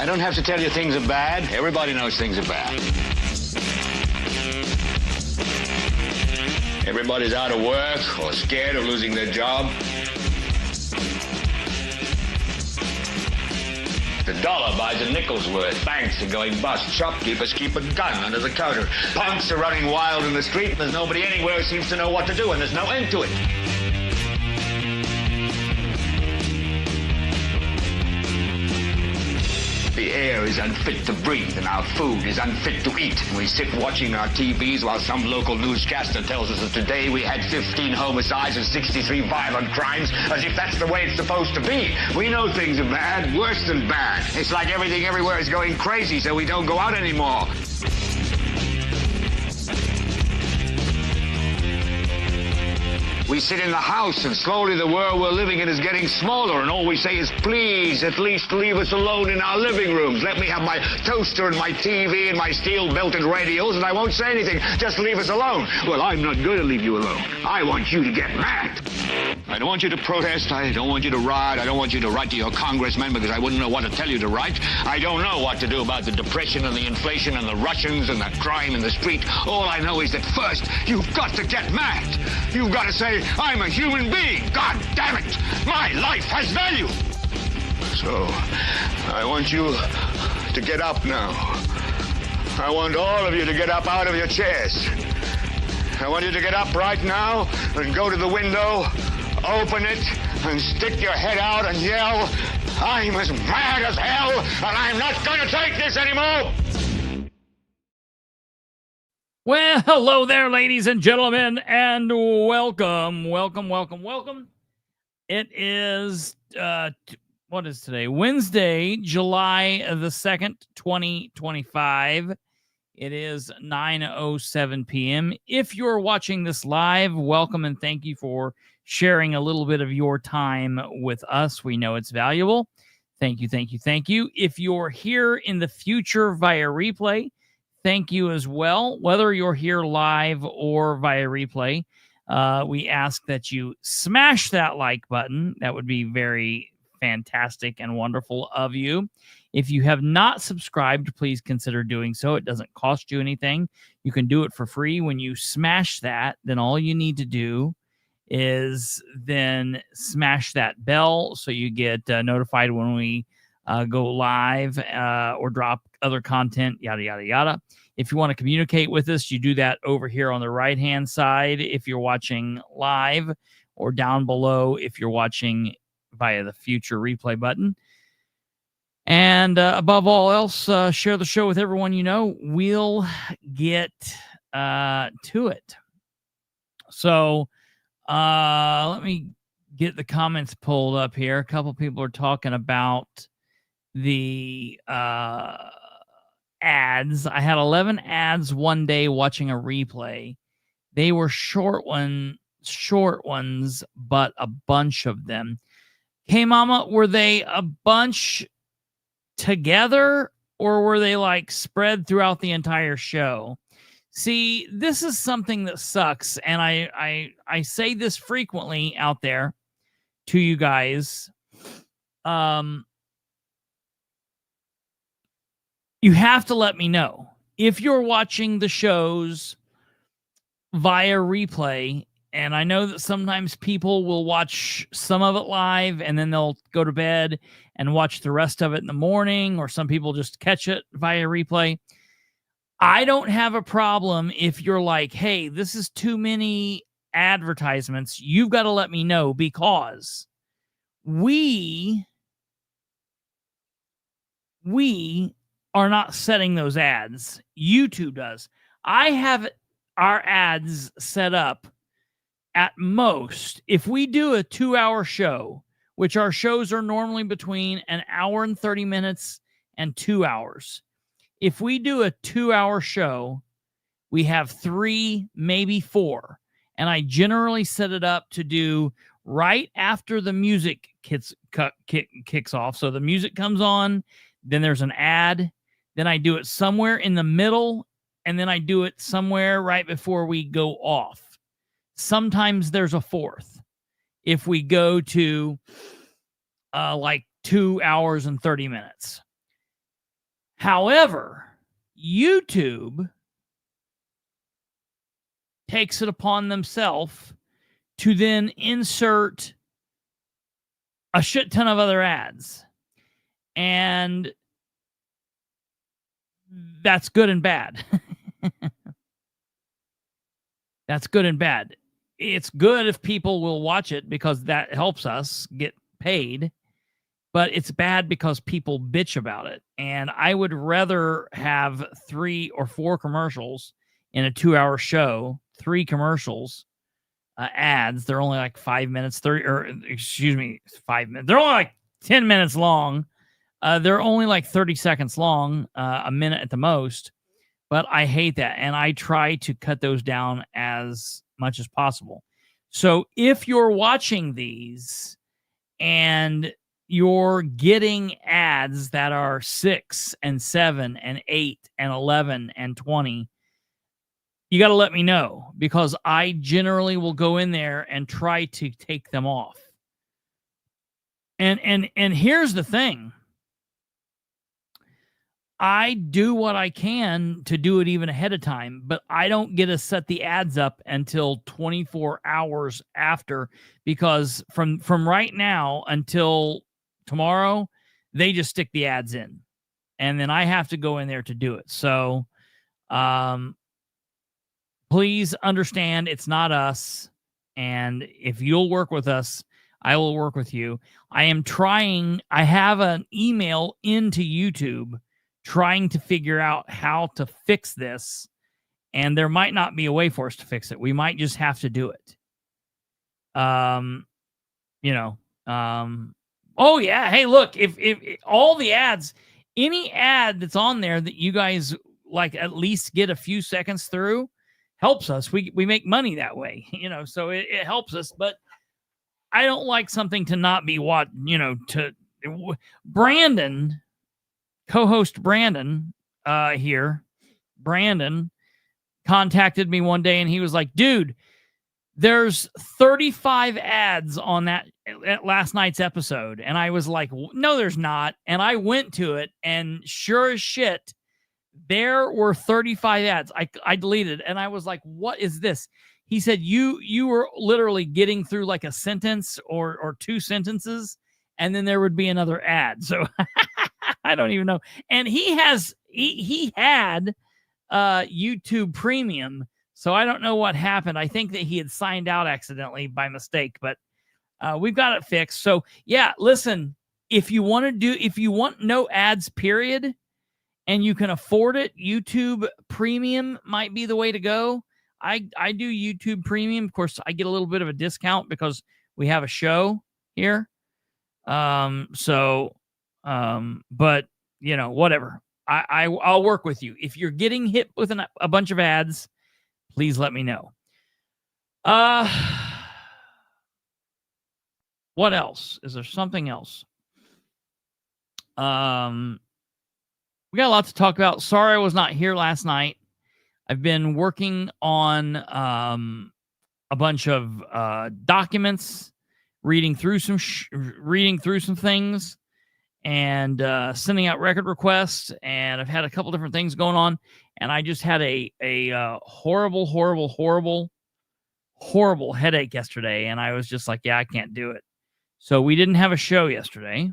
I don't have to tell you things are bad. Everybody knows things are bad. Everybody's out of work or scared of losing their job. The dollar buys a nickel's worth. Banks are going bust. Shopkeepers keep a gun under the counter. Punks are running wild in the street. There's nobody anywhere who seems to know what to do, and there's no end to it. The air is unfit to breathe, and our food is unfit to eat. And we sit watching our TVs while some local newscaster tells us that today we had 15 homicides and 63 violent crimes, as if that's the way it's supposed to be. We know things are bad, worse than bad. It's like everything everywhere is going crazy, so we don't go out anymore. We sit in the house, and slowly the world we're living in is getting smaller, and all we say is, please, at least leave us alone in our living rooms. Let me have my toaster and my TV and my steel-belted radios, and I won't say anything. Just leave us alone. Well, I'm not going to leave you alone. I want you to get mad. I don't want you to protest. I don't want you to riot. I don't want you to write to your congressman because I wouldn't know what to tell you to write. I don't know what to do about the depression and the inflation and the Russians and the crime in the street. All I know is that first, you've got to get mad. You've got to say, I'm a human being. God damn it. My life has value. So, I want you to get up now. I want all of you to get up out of your chairs. I want you to get up right now and go to the window, open it, and stick your head out and yell, I'm as mad as hell, and I'm not going to take this anymore. Well, hello there, ladies and gentlemen, and welcome. It is, what is today? Wednesday, July the 2nd, 2025. It is 9:07 p.m. If you're watching this live, welcome and thank you for sharing a little bit of your time with us. We know it's valuable. Thank you. If you're here in the future via replay, thank you as well. Whether you're here live or via replay, we ask that you smash that like button. That would be very fantastic and wonderful of you. If you have not subscribed, please consider doing so. It doesn't cost you anything. You can do it for free. When you smash that, then all you need to do is then smash that bell so you get notified when we go live or drop other content, yada, yada, yada. If you want to communicate with us, you do that over here on the right-hand side if you're watching live, or down below if you're watching via the future replay button. And above all else, share the show with everyone you know. We'll get to it. So let me get the comments pulled up here. A couple people are talking about the ads. I had 11 ads one day watching a replay. They were short ones, but a bunch of them. Hey, Mama, were they a bunch together, or were they like spread throughout the entire show? See, this is something that sucks, and I say this frequently out there to you guys. You have to let me know if you're watching the shows via replay. And I know that sometimes people will watch some of it live and then they'll go to bed and watch the rest of it in the morning, or some people just catch it via replay. I don't have a problem if you're like, hey, this is too many advertisements. You've got to let me know, because we are not setting those ads. YouTube does. I have our ads set up. At most, if we do a 2-hour show, which our shows are normally between an hour and 30 minutes and 2 hours. If we do a 2-hour show, we have 3, maybe 4. And I generally set it up to do right after the music kicks off. So the music comes on, then there's an ad, then I do it somewhere in the middle, and then I do it somewhere right before we go off. Sometimes there's a fourth. If we go to like 2 hours and 30 minutes. However, YouTube takes it upon themselves to then insert a shit ton of other ads. And that's good and bad. That's good and bad. It's good if people will watch it because that helps us get paid, but it's bad because people bitch about it. And I would rather have 3 or 4 commercials in a 2-hour show, 3 commercials, ads. They're only like 5 minutes, 5 minutes. They're only like 10 minutes long. They're only like 30 seconds long, a minute at the most. But I hate that. And I try to cut those down as much as possible. So if you're watching these and you're getting ads that are 6 and 7 and 8 and 11 and 20, you got to let me know, because I generally will go in there and try to take them off. And here's the thing. I do what I can to do it even ahead of time, but I don't get to set the ads up until 24 hours after, because from right now until tomorrow, they just stick the ads in, and then I have to go in there to do it. So, please understand it's not us. And if you'll work with us, I will work with you. I have an email into YouTube trying to figure out how to fix this. And there might not be a way for us to fix it. We might just have to do it. Oh yeah. Hey, look, if all the ads, any ad that's on there that you guys like at least get a few seconds through, helps us. We make money that way, so it helps us. But I don't like something to not be what, Brandon, co-host Brandon here. Brandon contacted me one day and he was like, dude, there's 35 ads on that last night's episode. And I was like, no, there's not. And I went to it, and sure as shit, there were 35 ads. I deleted, and I was like, what is this? He said, you were literally getting through like a sentence or 2 sentences, and then there would be another ad. So I don't even know. And he had YouTube Premium, so I don't know what happened. I think that he had signed out accidentally by mistake, but we've got it fixed. So yeah, listen, if you want no ads, period, and you can afford it, YouTube Premium might be the way to go. I do YouTube Premium. Of course, I get a little bit of a discount because we have a show here. But whatever. I'll work with you. If you're getting hit with a bunch of ads, please let me know. What else? Is there something else? We got a lot to talk about. Sorry I was not here last night. I've been working on a bunch of documents, reading through some things, and sending out record requests. And I've had a couple different things going on. And I just had a horrible headache yesterday. And I was just like, yeah, I can't do it. So we didn't have a show yesterday.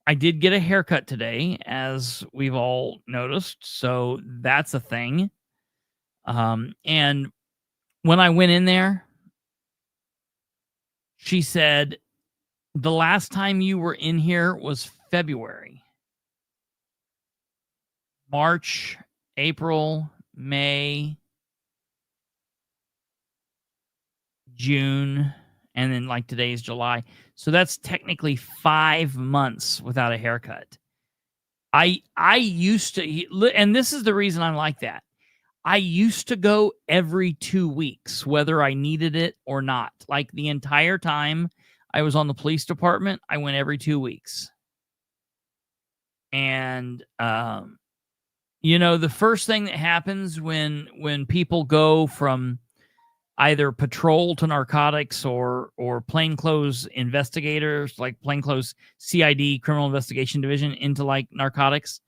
I did get a haircut today, as we've all noticed. So that's a thing. And when I went in there, she said, the last time you were in here was February. March, April, May, June, and then like today's July. So that's technically 5 months without a haircut. I used to, and this is the reason I'm like that. I used to go every 2 weeks, whether I needed it or not. Like the entire time I was on the police department, I went every 2 weeks. And, the first thing that happens when people go from either patrol to narcotics or plainclothes investigators, like plainclothes CID, Criminal Investigation Division, into like narcotics,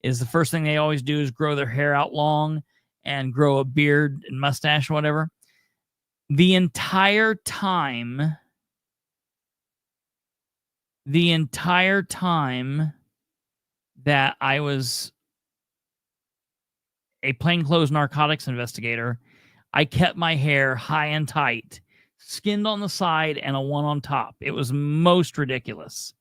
is the first thing they always do is grow their hair out long and grow a beard and mustache or whatever. The entire time that I was a plainclothes narcotics investigator, I kept my hair high and tight, skinned on the side and a one on top. It was most ridiculous.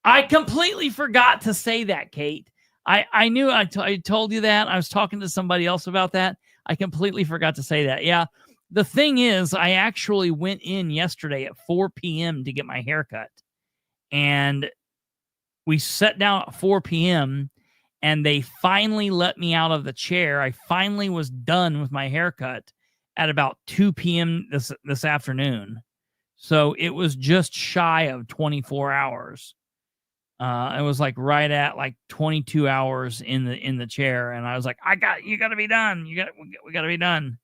I completely forgot to say that, Kate. I knew I told you that. I was talking to somebody else about that. I completely forgot to say that. Yeah. The thing is, I actually went in yesterday at 4 p.m. to get my hair cut. And we sat down at 4 p.m. and they finally let me out of the chair. I finally was done with my haircut at about 2 p.m. this afternoon. So it was just shy of 24 hours. It was like right at like 22 hours in the chair. And I was like, you got to be done. We got to be done.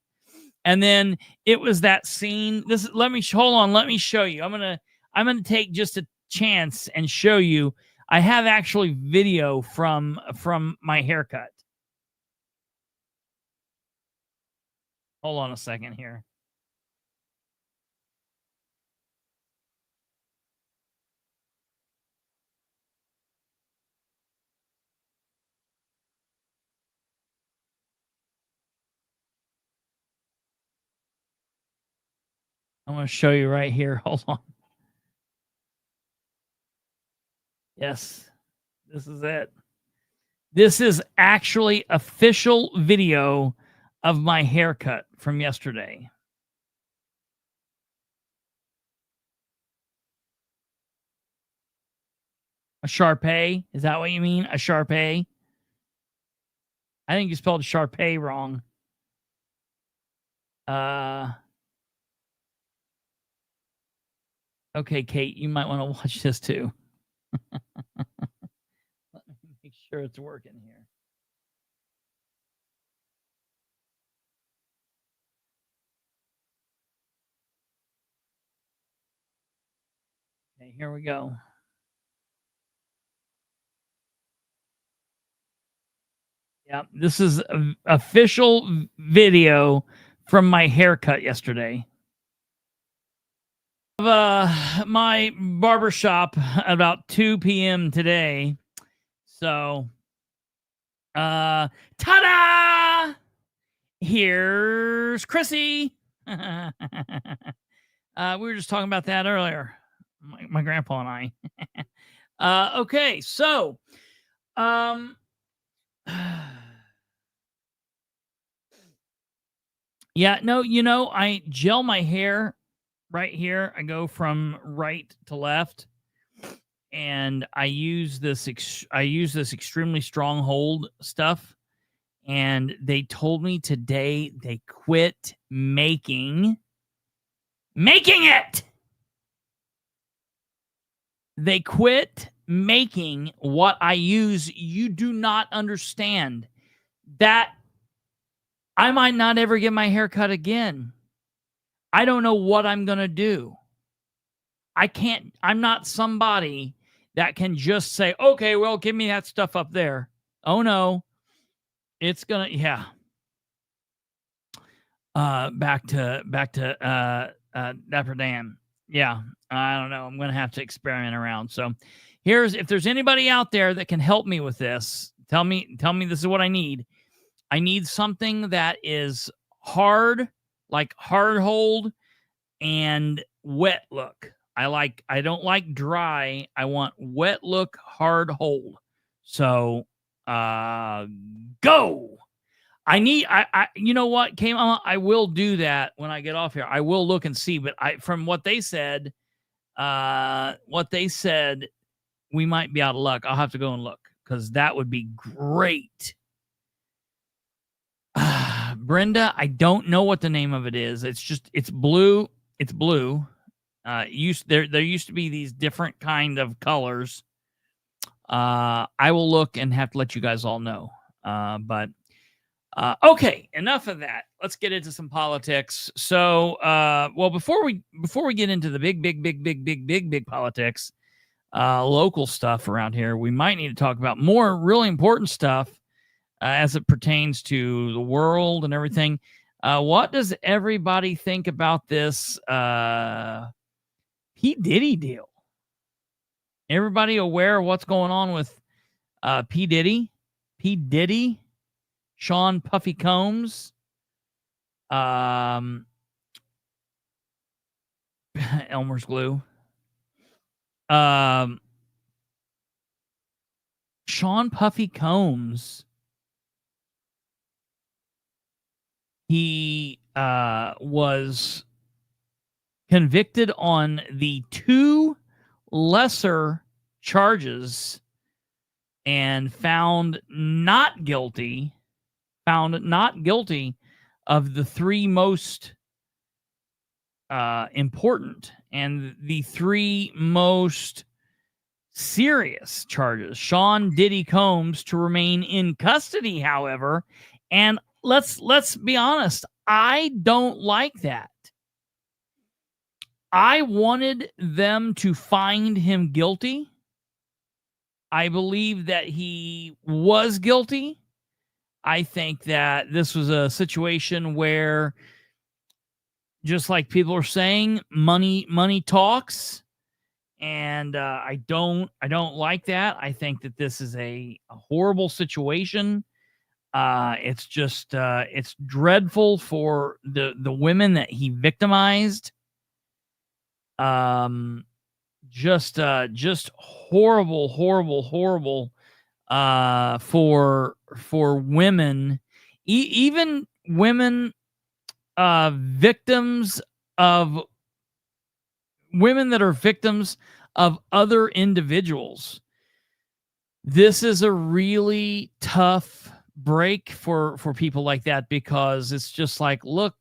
And then it was that scene. Let me show you. I'm going to take just a chance and show you. I have actually video from my haircut. Hold on a second here. I'm going to show you right here. Hold on. Yes, this is it. This is actually official video of my haircut from yesterday. A Sharpay? Is that what you mean? A Sharpay? I think you spelled Sharpay wrong. Okay, Kate, you might want to watch this too. Let me make sure it's working here. Okay, here we go. Yeah, this is an official video from my haircut yesterday. My barbershop about 2 p.m. today. So, ta-da! Here's Chrissy. We were just talking about that earlier. My grandpa and I. Okay, so, yeah, no, I gel my hair right here. I go from right to left, and I use this extremely strong hold stuff. And they told me today they quit making it. They quit making what I use. You do not understand that I might not ever get my hair cut again. I don't know what I'm going to do. I'm not somebody that can just say, okay, well, give me that stuff up there. Oh, no. It's going to, yeah. Back to Dapper Dan. Yeah, I don't know. I'm going to have to experiment around. So if there's anybody out there that can help me with this, tell me this is what I need. I need something that is hard, like hard hold and wet look. I don't like dry. I want wet look, hard hold. So, go. You know what, came on? I will do that when I get off here. I will look and see, but from what they said, we might be out of luck. I'll have to go and look because that would be great. Brenda, I don't know what the name of it is. It's blue. It's blue. There used to be these different kind of colors. I will look and have to let you guys all know. But okay, enough of that. let's get into some politics. So, well, before we get into the big politics, local stuff around here, we might need to talk about more really important stuff as it pertains to the world and everything. What does everybody think about this P. Diddy deal? Everybody aware of what's going on with P. Diddy, Sean Puffy Combs, Elmer's glue, Sean Puffy Combs. He was convicted on the 2 lesser charges and found not guilty of the 3 most important and the 3 most serious charges. Sean Diddy Combs to remain in custody, however, and let's be honest, I don't like that. I wanted them to find him guilty. I believe that he was guilty. I think that this was a situation where, just like people are saying, money talks, and I don't like that. I think that this is a horrible situation. It's just it's dreadful for the women that he victimized. Just horrible for women, even women, victims of women that are victims of other individuals. This is a really tough break for people like that, because it's just like, look,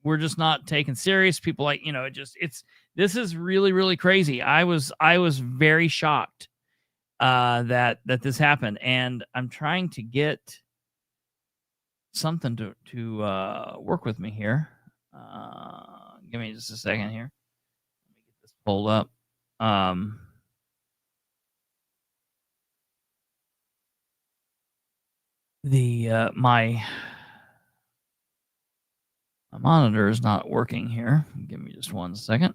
we're just not taken serious. People like, this is really, really crazy. I was very shocked that this happened, and I'm trying to get something to work with me here. Give me just a second here. Let me get this pulled up. My monitor is not working here. Give me just one second.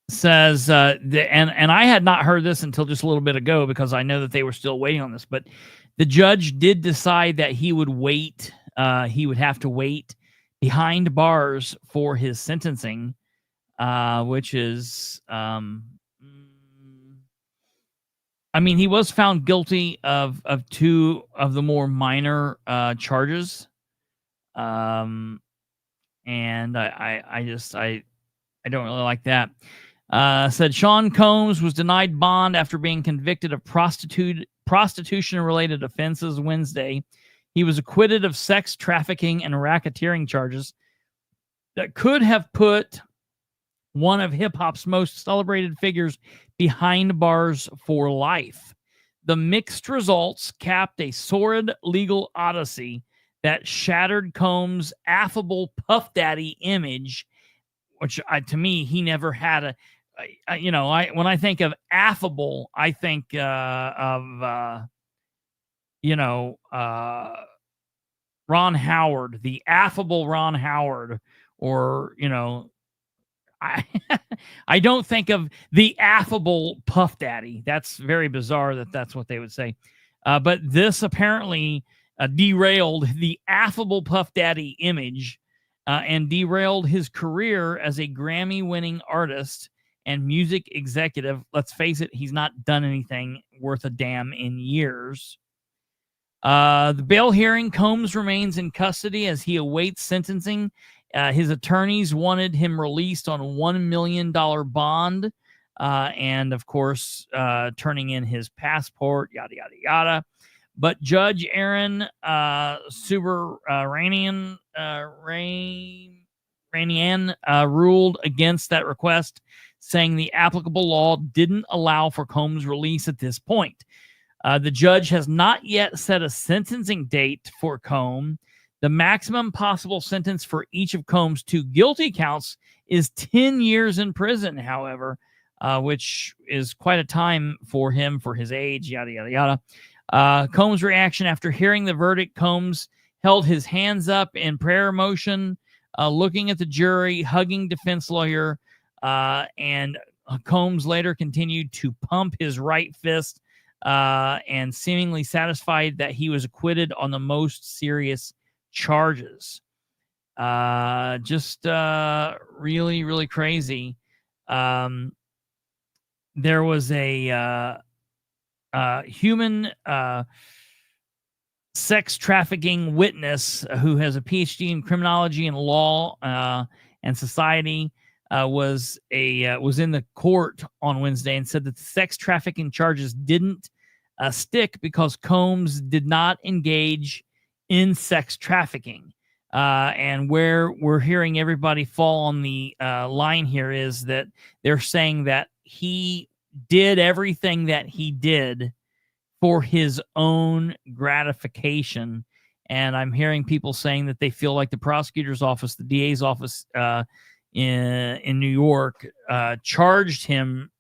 Says and I had not heard this until just a little bit ago, because I know that they were still waiting on this, but the judge did decide that he would wait. He would have to wait behind bars for his sentencing, which is he was found guilty of 2 of the more minor charges. And I don't really like that. Said Sean Combs was denied bond after being convicted of prostitution-related offenses Wednesday. He was acquitted of sex trafficking and racketeering charges that could have put one of hip-hop's most celebrated figures behind bars for life. The mixed results capped a sordid legal odyssey that shattered Combs' affable Puff Daddy image, which to me, he never had when I think of affable, I think of Ron Howard, the affable Ron Howard, or I don't think of the affable Puff Daddy. That's very bizarre that's what they would say. But this apparently derailed the affable Puff Daddy image and derailed his career as a Grammy-winning artist and music executive. Let's face it, he's not done anything worth a damn in years. The bail hearing, Combs remains in custody as he awaits sentencing. His attorneys wanted him released on $1 million bond, and of course, turning in his passport, yada, yada, yada. But Judge Aaron Subaranian ruled against that request, saying the applicable law didn't allow for Combs' release at this point. The judge has not yet set a sentencing date for Combs. The maximum possible sentence for each of Combs' 2 guilty counts is 10 years in prison, however, which is quite a time for him for his age, yada, yada, yada. Combs' reaction after hearing the verdict: Combs held his hands up in prayer motion, looking at the jury, hugging defense lawyer, and Combs later continued to pump his right fist and seemingly satisfied that he was acquitted on the most serious charges. Just really, really crazy. There was a human sex trafficking witness who has a PhD in criminology and law and society, was in the court on Wednesday and said that the sex trafficking charges didn't stick because Combs did not engage in sex trafficking. And where we're hearing everybody fall on the line here is that they're saying that he did everything that he did for his own gratification. And I'm hearing people saying that they feel like the prosecutor's office, the DA's office in New York, charged him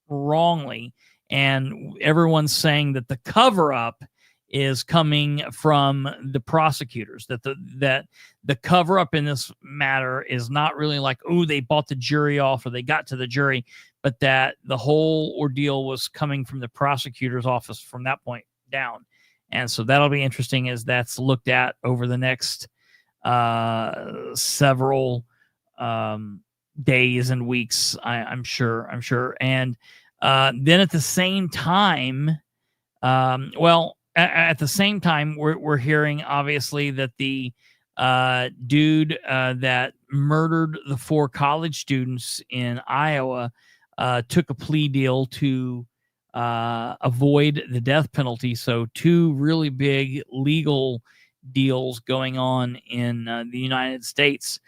wrongly. And everyone's saying that the cover-up is coming from the prosecutors, that the cover-up in this matter is not really like, oh, they bought the jury off or they got to the jury, but that the whole ordeal was coming from the prosecutor's office from that point down. And so that'll be interesting as that's looked at over the next several days and weeks, I'm sure. And then at the same time, at the same time, we're hearing obviously that the dude that murdered the 4 college students in Iowa took a plea deal to avoid the death penalty. So 2 really big legal deals going on in the United States.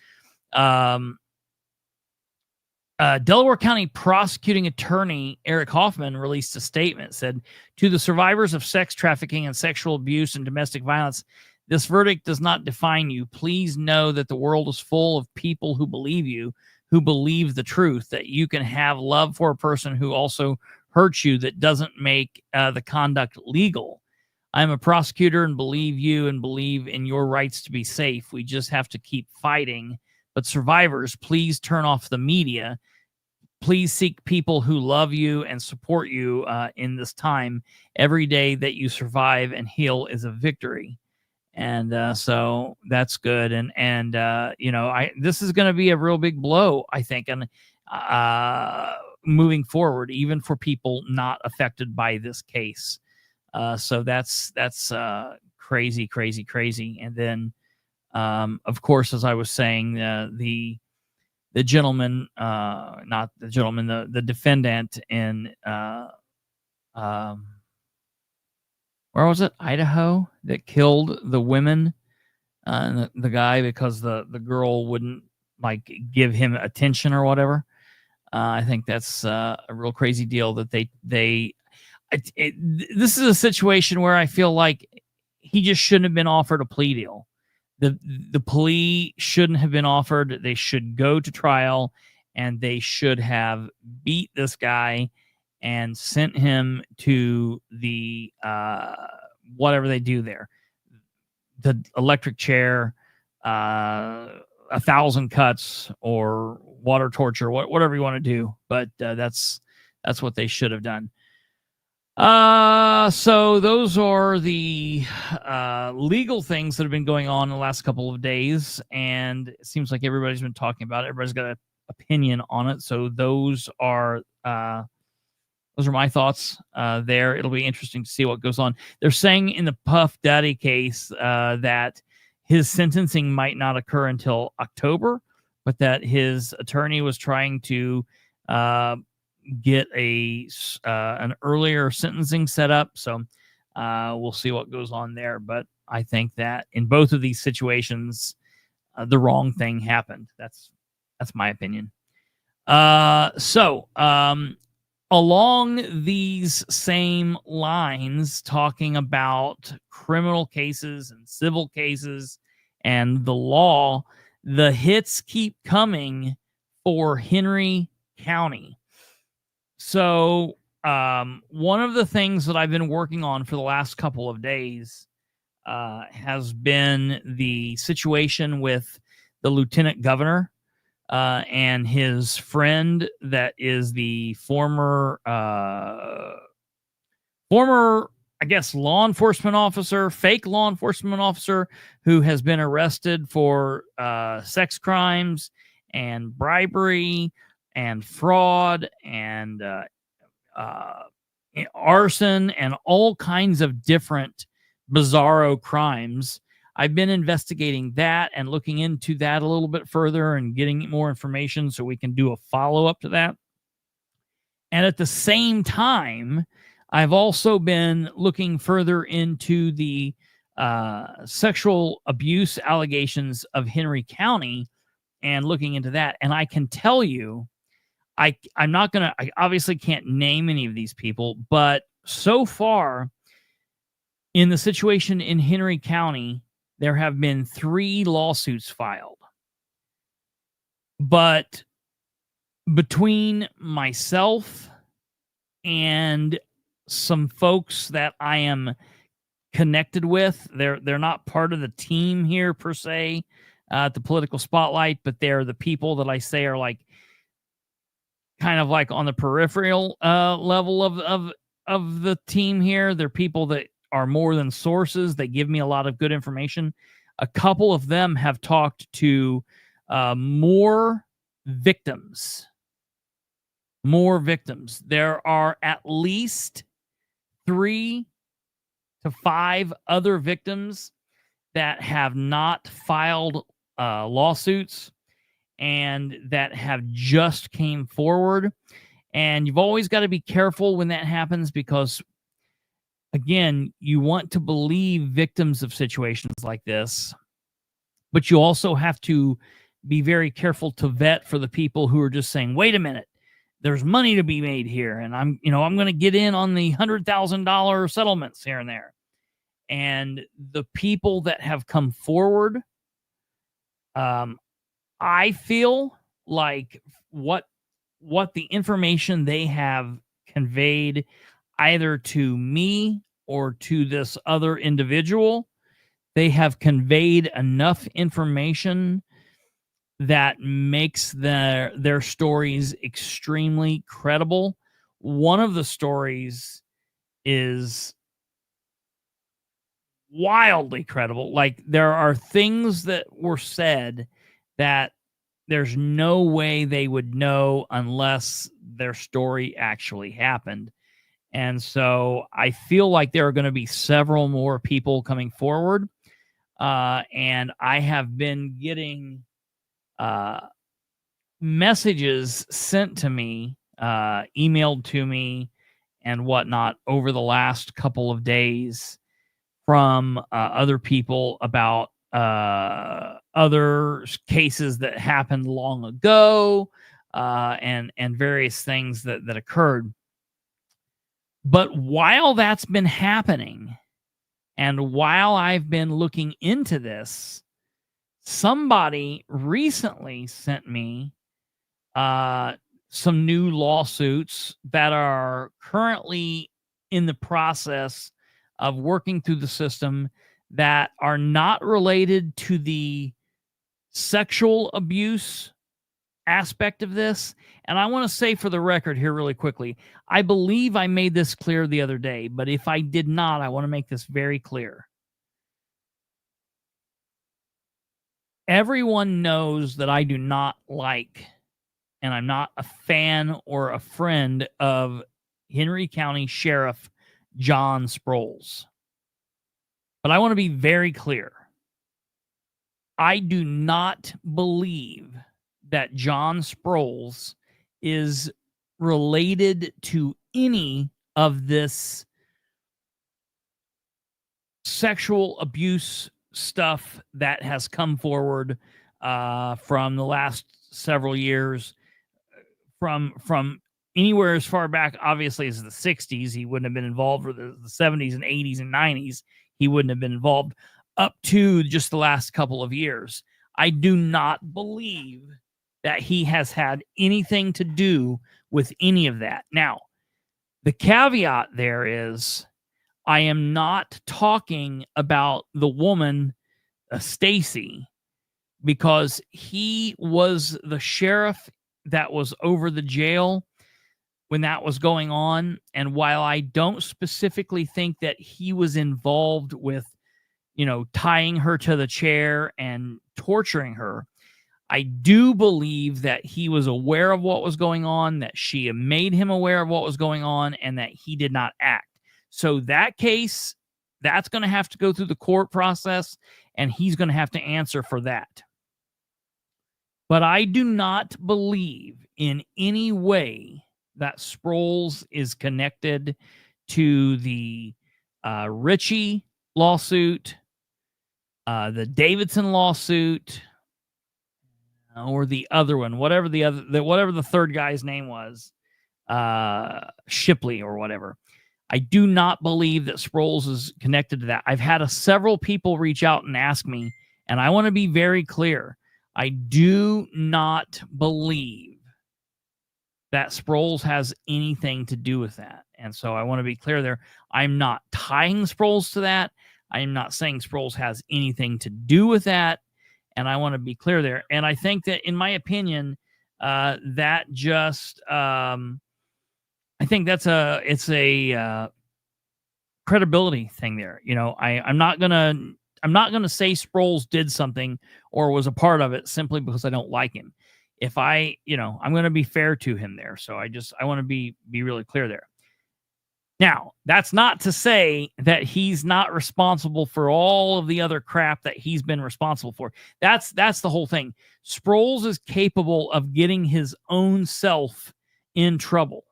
Delaware County prosecuting attorney Eric Hoffman released a statement, said, "To the survivors of sex trafficking and sexual abuse and domestic violence, this verdict does not define you. Please know that the world is full of people who believe you, who believe the truth, that you can have love for a person who also hurts you. That doesn't make the conduct legal. I'm a prosecutor and believe you and believe in your rights to be safe. We just have to keep fighting. But survivors, please turn off the media. Please seek people who love you and support you in this time. Every day that you survive and heal is a victory." And so that's good. And this is going to be a real big blow, I think, and moving forward, even for people not affected by this case. So that's crazy, crazy, crazy. And then, of course, as I was saying, the gentleman, not the gentleman, the defendant in, where was it? Idaho, that killed the women, and the guy, because the girl wouldn't like give him attention or whatever. I think that's a real crazy deal that this is a situation where I feel like he just shouldn't have been offered a plea deal. The plea shouldn't have been offered. They should go to trial, and they should have beat this guy and sent him to the whatever they do there, the electric chair, 1,000 cuts, or water torture, whatever you want to do. But that's what they should have done. So those are the legal things that have been going on in the last couple of days, and it seems like everybody's been talking about it. Everybody's got an opinion on it. So those are my thoughts there. It'll be interesting to see what goes on. They're saying in the Puff Daddy case that his sentencing might not occur until October, but that his attorney was trying to get an earlier sentencing set up. So we'll see what goes on there. But I think that in both of these situations, the wrong thing happened. That's my opinion. So along these same lines, talking about criminal cases and civil cases and the law, the hits keep coming for Henry County. So, one of the things that I've been working on for the last couple of days has been the situation with the lieutenant governor and his friend that is the former, I guess, law enforcement officer, fake law enforcement officer, who has been arrested for sex crimes and bribery and fraud and arson and all kinds of different bizarro crimes. I've been investigating that and looking into that a little bit further and getting more information so we can do a follow-up to that. And at the same time, I've also been looking further into the sexual abuse allegations of Henry County and looking into that. And I can tell you, I obviously can't name any of these people, but so far in the situation in Henry County, there have been 3 lawsuits filed. But between myself and some folks that I am connected with, they're not part of the team here per se at the Political Spotlight, but they're the people that I say are like kind of like on the peripheral level of the team here. They're people that are more than sources. They give me a lot of good information. A couple of them have talked to more victims. There are at least 3 to 5 other victims that have not filed lawsuits and that have just came forward. And you've always got to be careful when that happens because, again, you want to believe victims of situations like this, but you also have to be very careful to vet for the people who are just saying, wait a minute, there's money to be made here. And I'm going to get in on the $100,000 settlements here and there. And the people that have come forward, I feel like what the information they have conveyed either to me or to this other individual, they have conveyed enough information that makes their stories extremely credible. One of the stories is wildly credible. Like, there are things that were said that there's no way they would know unless their story actually happened. And so I feel like there are going to be several more people coming forward. And I have been getting messages sent to me, emailed to me, and whatnot over the last couple of days from other people about other cases that happened long ago and various things that occurred. But while that's been happening, and while I've been looking into this, somebody recently sent me some new lawsuits that are currently in the process of working through the system that are not related to the sexual abuse aspect of this. And I want to say for the record here really quickly, I believe I made this clear the other day, but if I did not, I want to make this very clear. Everyone knows that I do not like, and I'm not a fan or a friend of Henry County Sheriff John Sproles. But I want to be very clear. I do not believe that John Sproles is related to any of this sexual abuse stuff that has come forward from the last several years, from anywhere as far back, obviously, as the 60s. He wouldn't have been involved, or the 70s and 80s and 90s. He wouldn't have been involved up to just the last couple of years. I do not believe that he has had anything to do with any of that. Now, the caveat there is, I am not talking about the woman, Stacy, because he was the sheriff that was over the jail when that was going on. And while I don't specifically think that he was involved with, tying her to the chair and torturing her, I do believe that he was aware of what was going on, that she made him aware of what was going on, and that he did not act. So that case, that's going to have to go through the court process, and he's going to have to answer for that. But I do not believe in any way that Sproles is connected to the Ritchie lawsuit, the Davidson lawsuit, or the other one, whatever the third guy's name was, Shipley or whatever. I do not believe that Sproles is connected to that. I've had several people reach out and ask me, and I want to be very clear. I do not believe that Sproles has anything to do with that. And so I want to be clear there. I'm not tying Sproles to that. I am not saying Sproles has anything to do with that. And I want to be clear there. And I think that, in my opinion, that just, I think it's a credibility thing there. I'm not gonna say Sproles did something or was a part of it simply because I don't like him. If I'm going to be fair to him there. So I want to be really clear there. Now, that's not to say that he's not responsible for all of the other crap that he's been responsible for. That's the whole thing. Sproles is capable of getting his own self in trouble.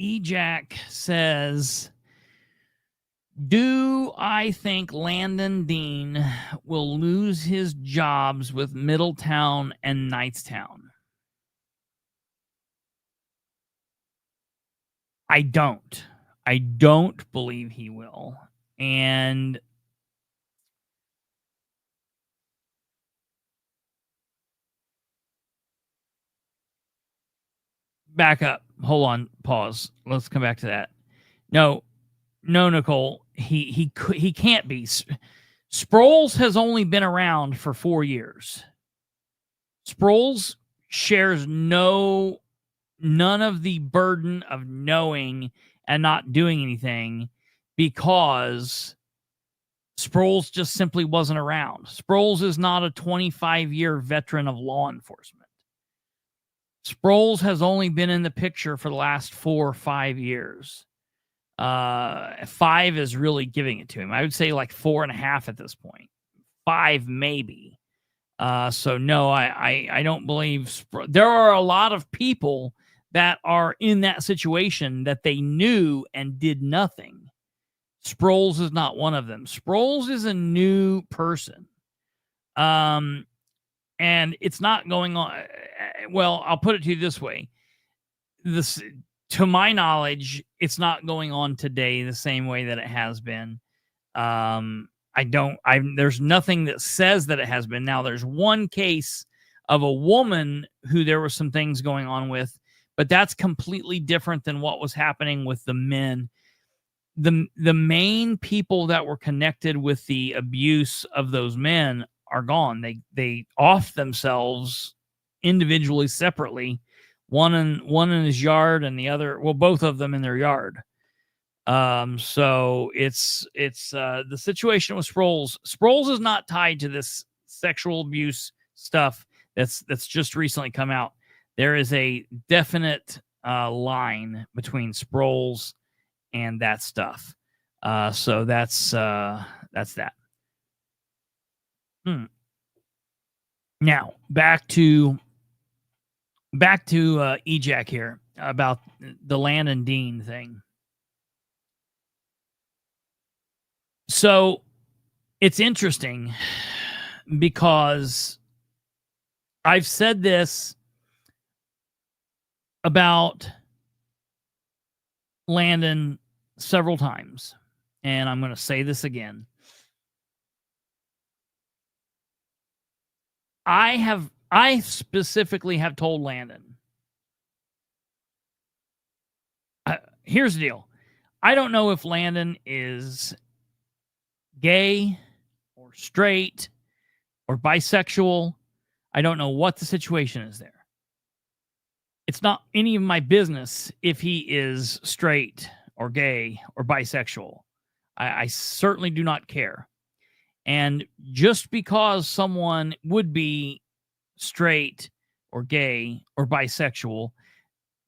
Ejack says, do I think Landon Dean will lose his jobs with Middletown and Knightstown? I don't. I don't believe he will. And back up. Hold on. Pause. Let's come back to that. No, Nicole. He can't be. Sproles has only been around for 4 years. Sproles shares none of the burden of knowing and not doing anything, because Sproles just simply wasn't around. Sproles is not a 25-year veteran of law enforcement. Sproles has only been in the picture for the last 4 or 5 years. 5 is really giving it to him. I would say like 4.5 at this point. 5 maybe. So no, I don't believe there are a lot of people that are in that situation that they knew and did nothing. Sproles is not one of them. Sproles is a new person. And it's not going on. Well, I'll put it to you this way. To my knowledge, it's not going on today the same way that it has been. There's nothing that says that it has been. Now, there's one case of a woman who there were some things going on with, but that's completely different than what was happening with the men. The main people that were connected with the abuse of those men are gone. They off themselves individually, separately, one in his yard and the other, well, both of them in their yard. So it's the situation with Sproles. Sproles is not tied to this sexual abuse stuff that's just recently come out. There is a definite line between Sproles and that stuff. So that's that. Now back to Ejack here about the Landon Dean thing. So it's interesting because I've said this about Landon several times, and I'm going to say this again. I specifically have told Landon, here's the deal. I don't know if Landon is gay or straight or bisexual. I don't know what the situation is there. It's not any of my business if he is straight or gay or bisexual. I certainly do not care. And just because someone would be straight or gay or bisexual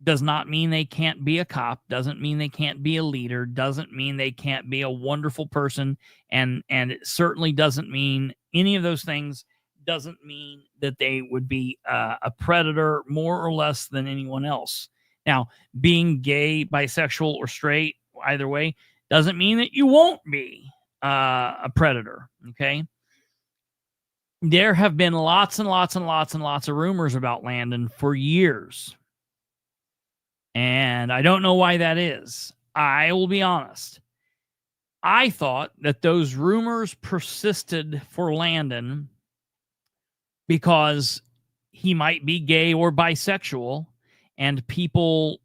does not mean they can't be a cop, doesn't mean they can't be a leader, doesn't mean they can't be a wonderful person, and it certainly doesn't mean any of those things. Doesn't mean that they would be a predator more or less than anyone else. Now, being gay, bisexual, or straight, either way, doesn't mean that you won't be a predator, okay? There have been lots and lots and lots and lots of rumors about Landon for years. And I don't know why that is. I will be honest. I thought that those rumors persisted for Landon because he might be gay or bisexual, and people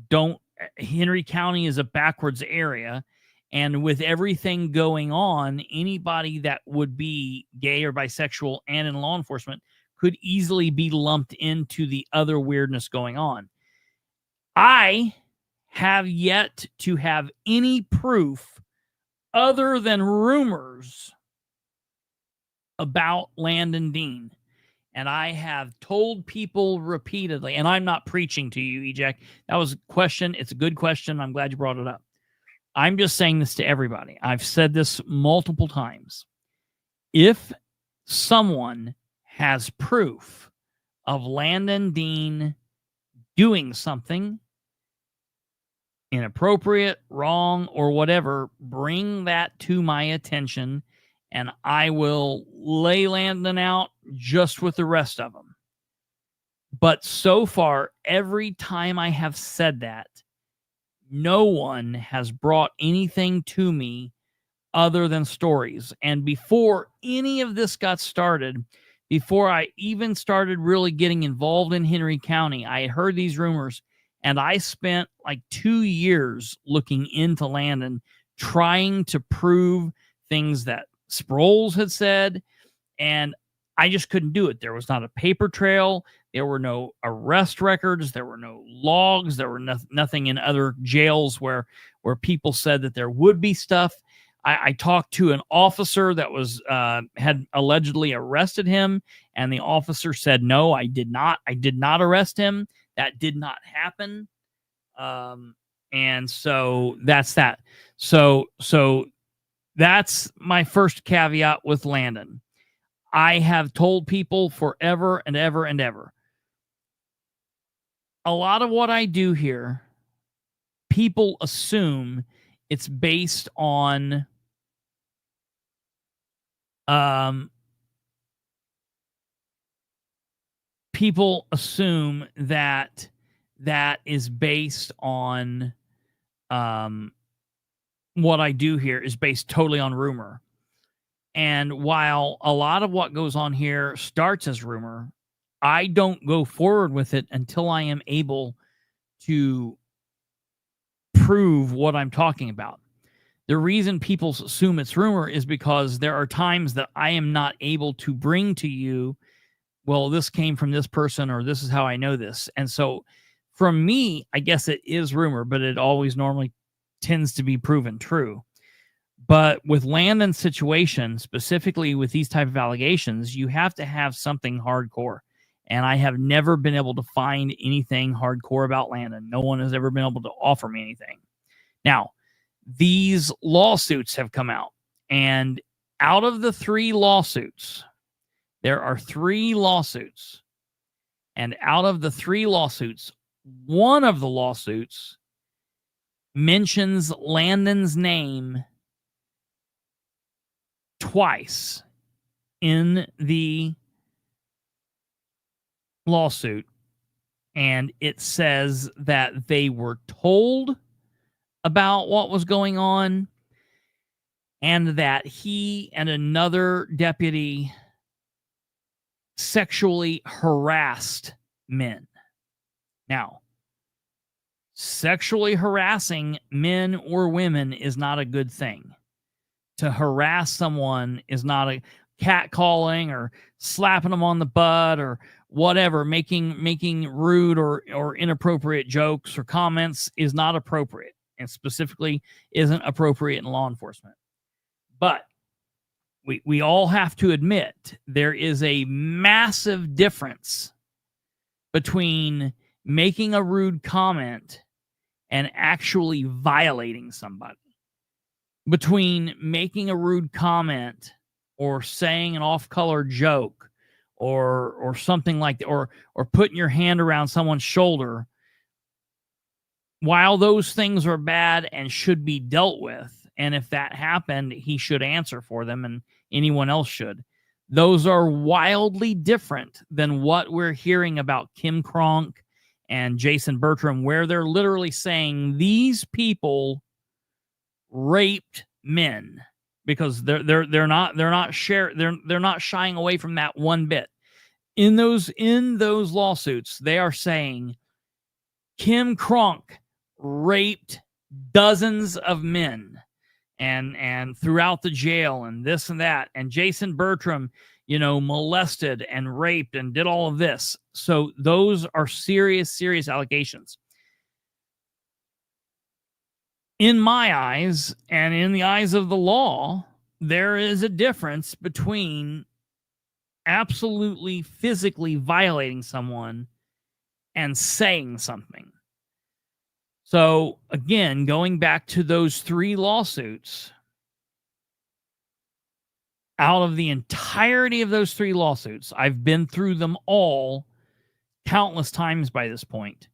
don't. Henry County is a backwards area, and with everything going on, anybody that would be gay or bisexual and in law enforcement could easily be lumped into the other weirdness going on. I have yet to have any proof other than rumors about Landon Dean. And I have told people repeatedly, and I'm not preaching to you, Eject. That was a question. It's a good question. I'm glad you brought it up. I'm just saying this to everybody. I've said this multiple times. If someone has proof of Landon Dean doing something inappropriate, wrong, or whatever, bring that to my attention, and I will lay Landon out just with the rest of them. But so far, every time I have said that, no one has brought anything to me other than stories. And before any of this got started, before I even started really getting involved in Henry County, I had heard these rumors, and I spent like 2 years looking into Landon, trying to prove things that Sproles had said, and I just couldn't do it. There was not a paper trail. There were no arrest records. There were no logs. There were nothing in other jails where people said that there would be stuff. I talked to an officer that was had allegedly arrested him, and the officer said, "No, I did not. I did not arrest him. That did not happen." And so that's that. So that's my first caveat with Landon. I have told people forever and ever and ever. A lot of what I do here, people assume it's based on people assume that is based on what I do here is based totally on rumor. And while a lot of what goes on here starts as rumor, I don't go forward with it until I am able to prove what I'm talking about. The reason people assume it's rumor is because there are times that I am not able to bring to you, well, this came from this person, or this is how I know this. And so from me, I guess it is rumor, but it always normally tends to be proven true. But with Landon's situation, specifically with these type of allegations, you have to have something hardcore. And I have never been able to find anything hardcore about Landon. No one has ever been able to offer me anything. Now, these lawsuits have come out. And out of the 3 lawsuits, there are 3 lawsuits. And out of the 3 lawsuits, one of the lawsuits mentions Landon's name twice in the lawsuit, and it says that they were told about what was going on and that he and another deputy sexually harassed men. Now, sexually harassing men or women is not a good thing. To harass someone is not a catcalling or slapping them on the butt or whatever, making rude or inappropriate jokes or comments is not appropriate, and specifically isn't appropriate in law enforcement. But we all have to admit there is a massive difference between making a rude comment and actually violating somebody. Between making a rude comment or saying an off-color joke or something like that, or putting your hand around someone's shoulder, while those things are bad and should be dealt with, and if that happened, he should answer for them and anyone else should. Those are wildly different than what we're hearing about Kim Kronk and Jason Bertram, where they're literally saying these people raped men, because they're not shying away from that one bit. In those lawsuits, they are saying Kim Kronk raped dozens of men and throughout the jail and this and that, and Jason Bertram, molested and raped and did all of this. So those are serious allegations. In my eyes and in the eyes of the law, there is a difference between absolutely physically violating someone and saying something. So again, going back to those 3 lawsuits, out of the entirety of those 3 lawsuits, I've been through them all countless times by this point.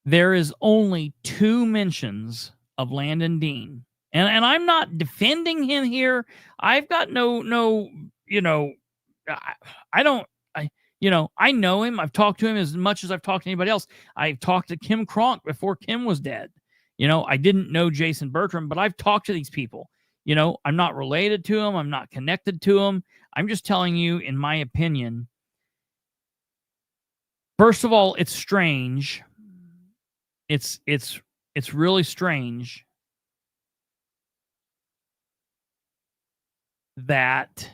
There is only 2 mentions of Landon Dean. And I'm not defending him here. I've got I know him. I've talked to him as much as I've talked to anybody else. I've talked to Kim Kronk before Kim was dead. I didn't know Jason Bertram, but I've talked to these people. I'm not related to him. I'm not connected to him. I'm just telling you, in my opinion, first of all, it's strange. It's really strange that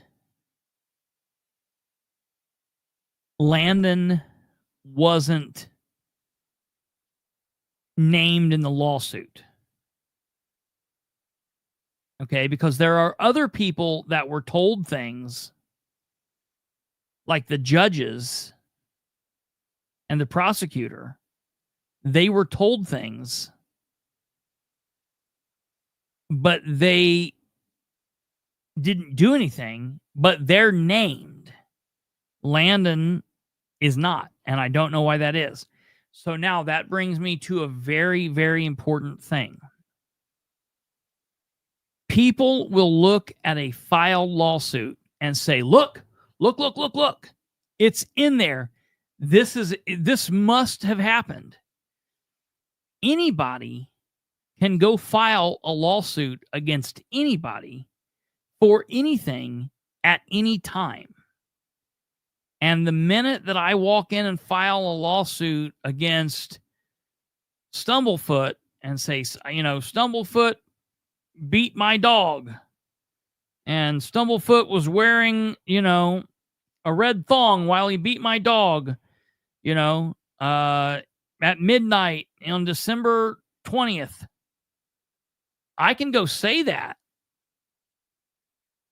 Landon wasn't named in the lawsuit. Okay, because there are other people that were told things, like the judges and the prosecutor. They were told things, but they didn't do anything, but they're named. Landon is not, and I don't know why that is. So now that brings me to a very, very important thing. People will look at a filed lawsuit and say, look. It's in there. This must have happened. Anybody can go file a lawsuit against anybody for anything at any time. And the minute that I walk in and file a lawsuit against Stumblefoot and say, Stumblefoot beat my dog, and Stumblefoot was wearing, a red thong while he beat my dog, at midnight on December 20th, I can go say that.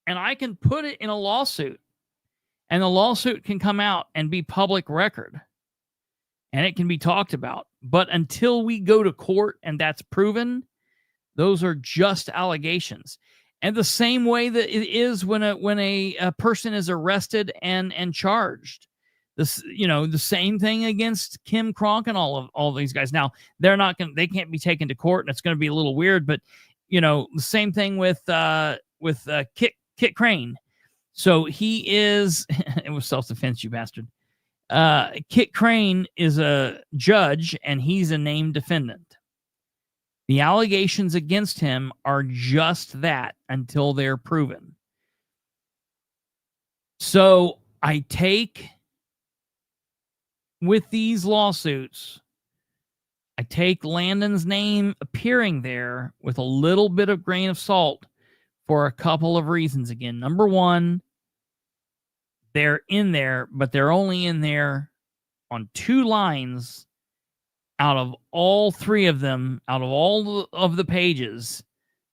And I can put it in a lawsuit. And the lawsuit can come out and be public record. And it can be talked about. But until we go to court and that's proven, those are just allegations. And the same way that it is when a person is arrested and charged. The same thing against Kim Kronk and all these guys. Now, they can't be taken to court, and it's going to be a little weird, but the same thing with Kit Crane. So he is, it was self-defense, you bastard. Kit Crane is a judge, and he's a named defendant. The allegations against him are just that until they're proven. So I take, with these lawsuits, I take Landon's name appearing there with a little bit of grain of salt for a couple of reasons. Again, number one, they're in there, but they're only in there on 2 lines out of all 3 of them, out of all of the pages.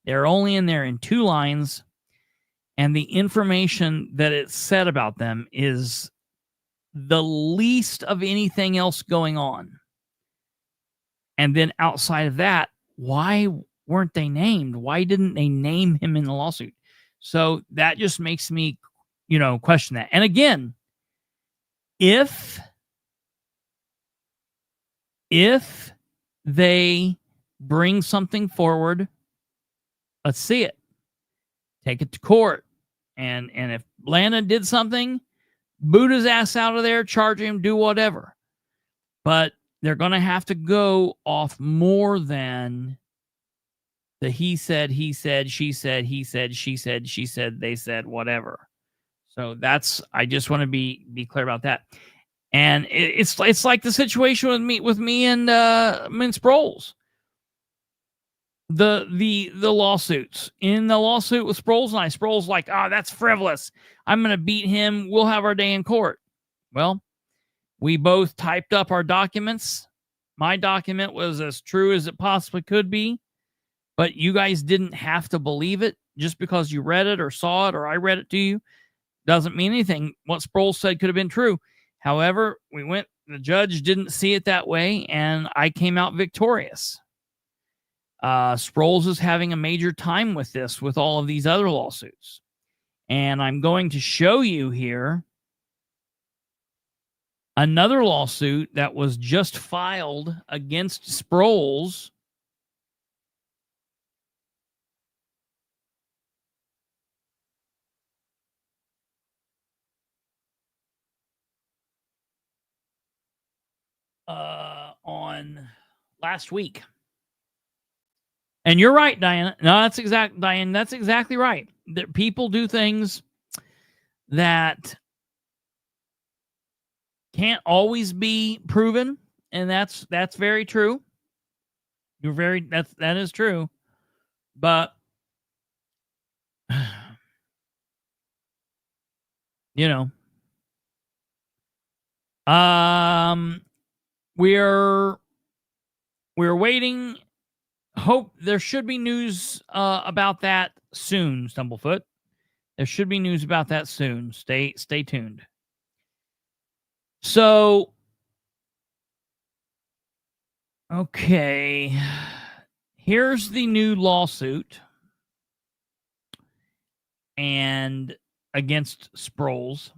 They're only in there in 2 lines, and the information that it's said about them is the least of anything else going on. And then outside of that, why weren't they named? Why didn't they name him in the lawsuit? So that just makes me, question that. And again, if they bring something forward, let's see it. Take it to court. And if Landon did something, boot his ass out of there, charge him, do whatever. But they're going to have to go off more than the he said, she said, he said, she said, they said, whatever. So I just want to be clear about that. And it's like the situation with me and Sproles. The lawsuits. In the lawsuit with Sproles and I, Sproles like, that's frivolous. I'm going to beat him. We'll have our day in court. Well, we both typed up our documents. My document was as true as it possibly could be, but you guys didn't have to believe it just because you read it or saw it or I read it to you. Doesn't mean anything. What Sproles said could have been true. However, the judge didn't see it that way, and I came out victorious. Sproles is having a major time with this, with all of these other lawsuits. And I'm going to show you here another lawsuit that was just filed against Sproles. On last week. And you're right, Diane. No, Diane, that's exactly right. That people do things that can't always be proven, and that's very true. That is true. But we're waiting. Hope there should be news about that soon, Stumblefoot. There should be news about that soon. Stay tuned. So, okay, here's the new lawsuit and against Sproles.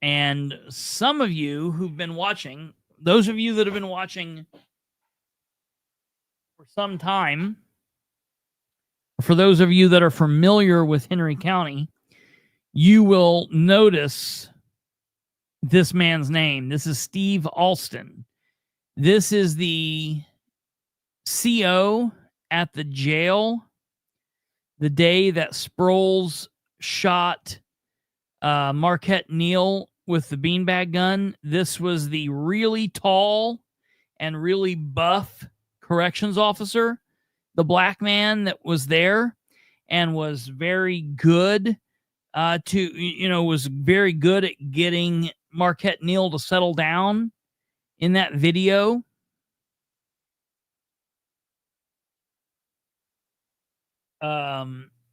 And some of you who've been watching, those of you that have been watching for some time, for those of you that are familiar with Henry County, you will notice this man's name. This is Steve Alston. This is the CO at the jail the day that Sproles shot Marquette Neal with the beanbag gun. This was the really tall and really buff corrections officer, the black man that was there and was very good was very good at getting Marquette Neal to settle down in that video.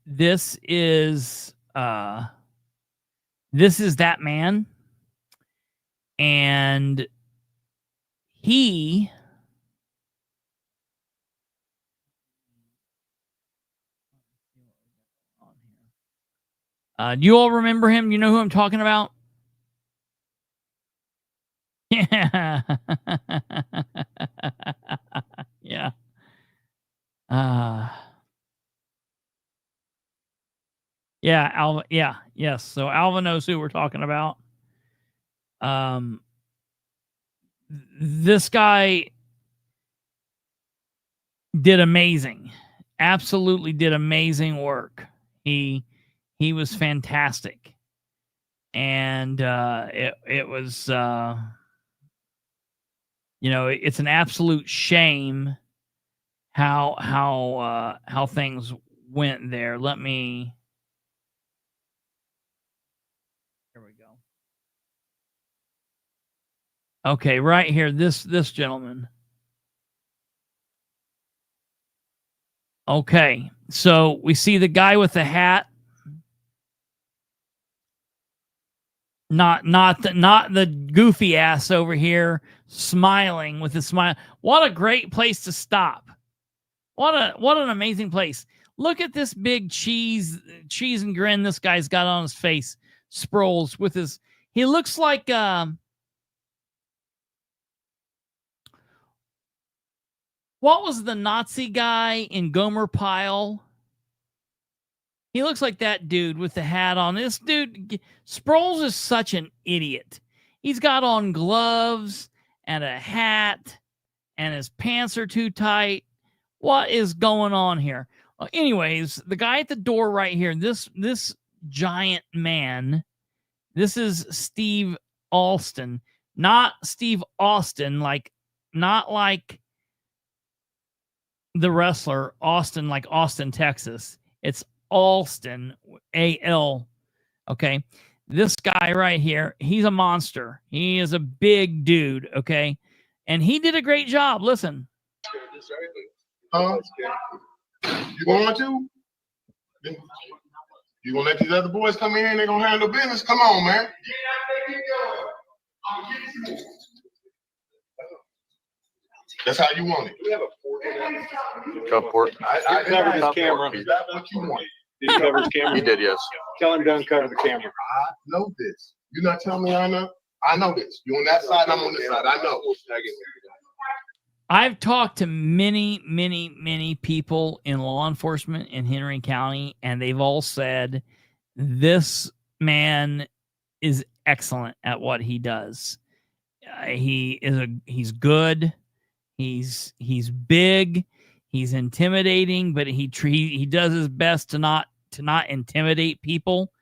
This is that man, and he do you all remember him? You know who I'm talking about? Yeah. Yeah. Yeah, Alva. Yeah, yes. So Alva knows who we're talking about. This guy did amazing. Absolutely did amazing work. He was fantastic. And it was it's an absolute shame how things went there. Here we go. Okay, right here, this gentleman. Okay, so we see the guy with the hat. Not the goofy ass over here smiling with a smile. What a great place to stop. What an amazing place. Look at this big cheese and grin this guy's got on his face. Sproles with he looks like what was the Nazi guy in Gomer Pyle? He looks like that dude with the hat on. This dude, Sproles, is such an idiot. He's got on gloves and a hat, and his pants are too tight. What is going on here? Well, anyways, the guy at the door right here, this giant man, this is Steve Alston, not Steve Austin, not like the wrestler Austin, like Austin, Texas. It's Alston, A-L. Okay. This guy right here, he's a monster. He is a big dude. Okay. And he did a great job. Listen. You going to? You gonna let these other boys come in and they're gonna handle business? Come on, man. That's how you want it. We have a port. I covered his camera. Is that what you want? Did he cover his camera? He did, yes. Tell him to uncover the camera. I know this. You're not telling me I know? I know this. You're on that side, I'm on this side. I know. I've talked to many, many, many people in law enforcement in Henry County, and they've all said this man is excellent at what he does. He's good. He's big. He's intimidating, but he does his best to not intimidate people,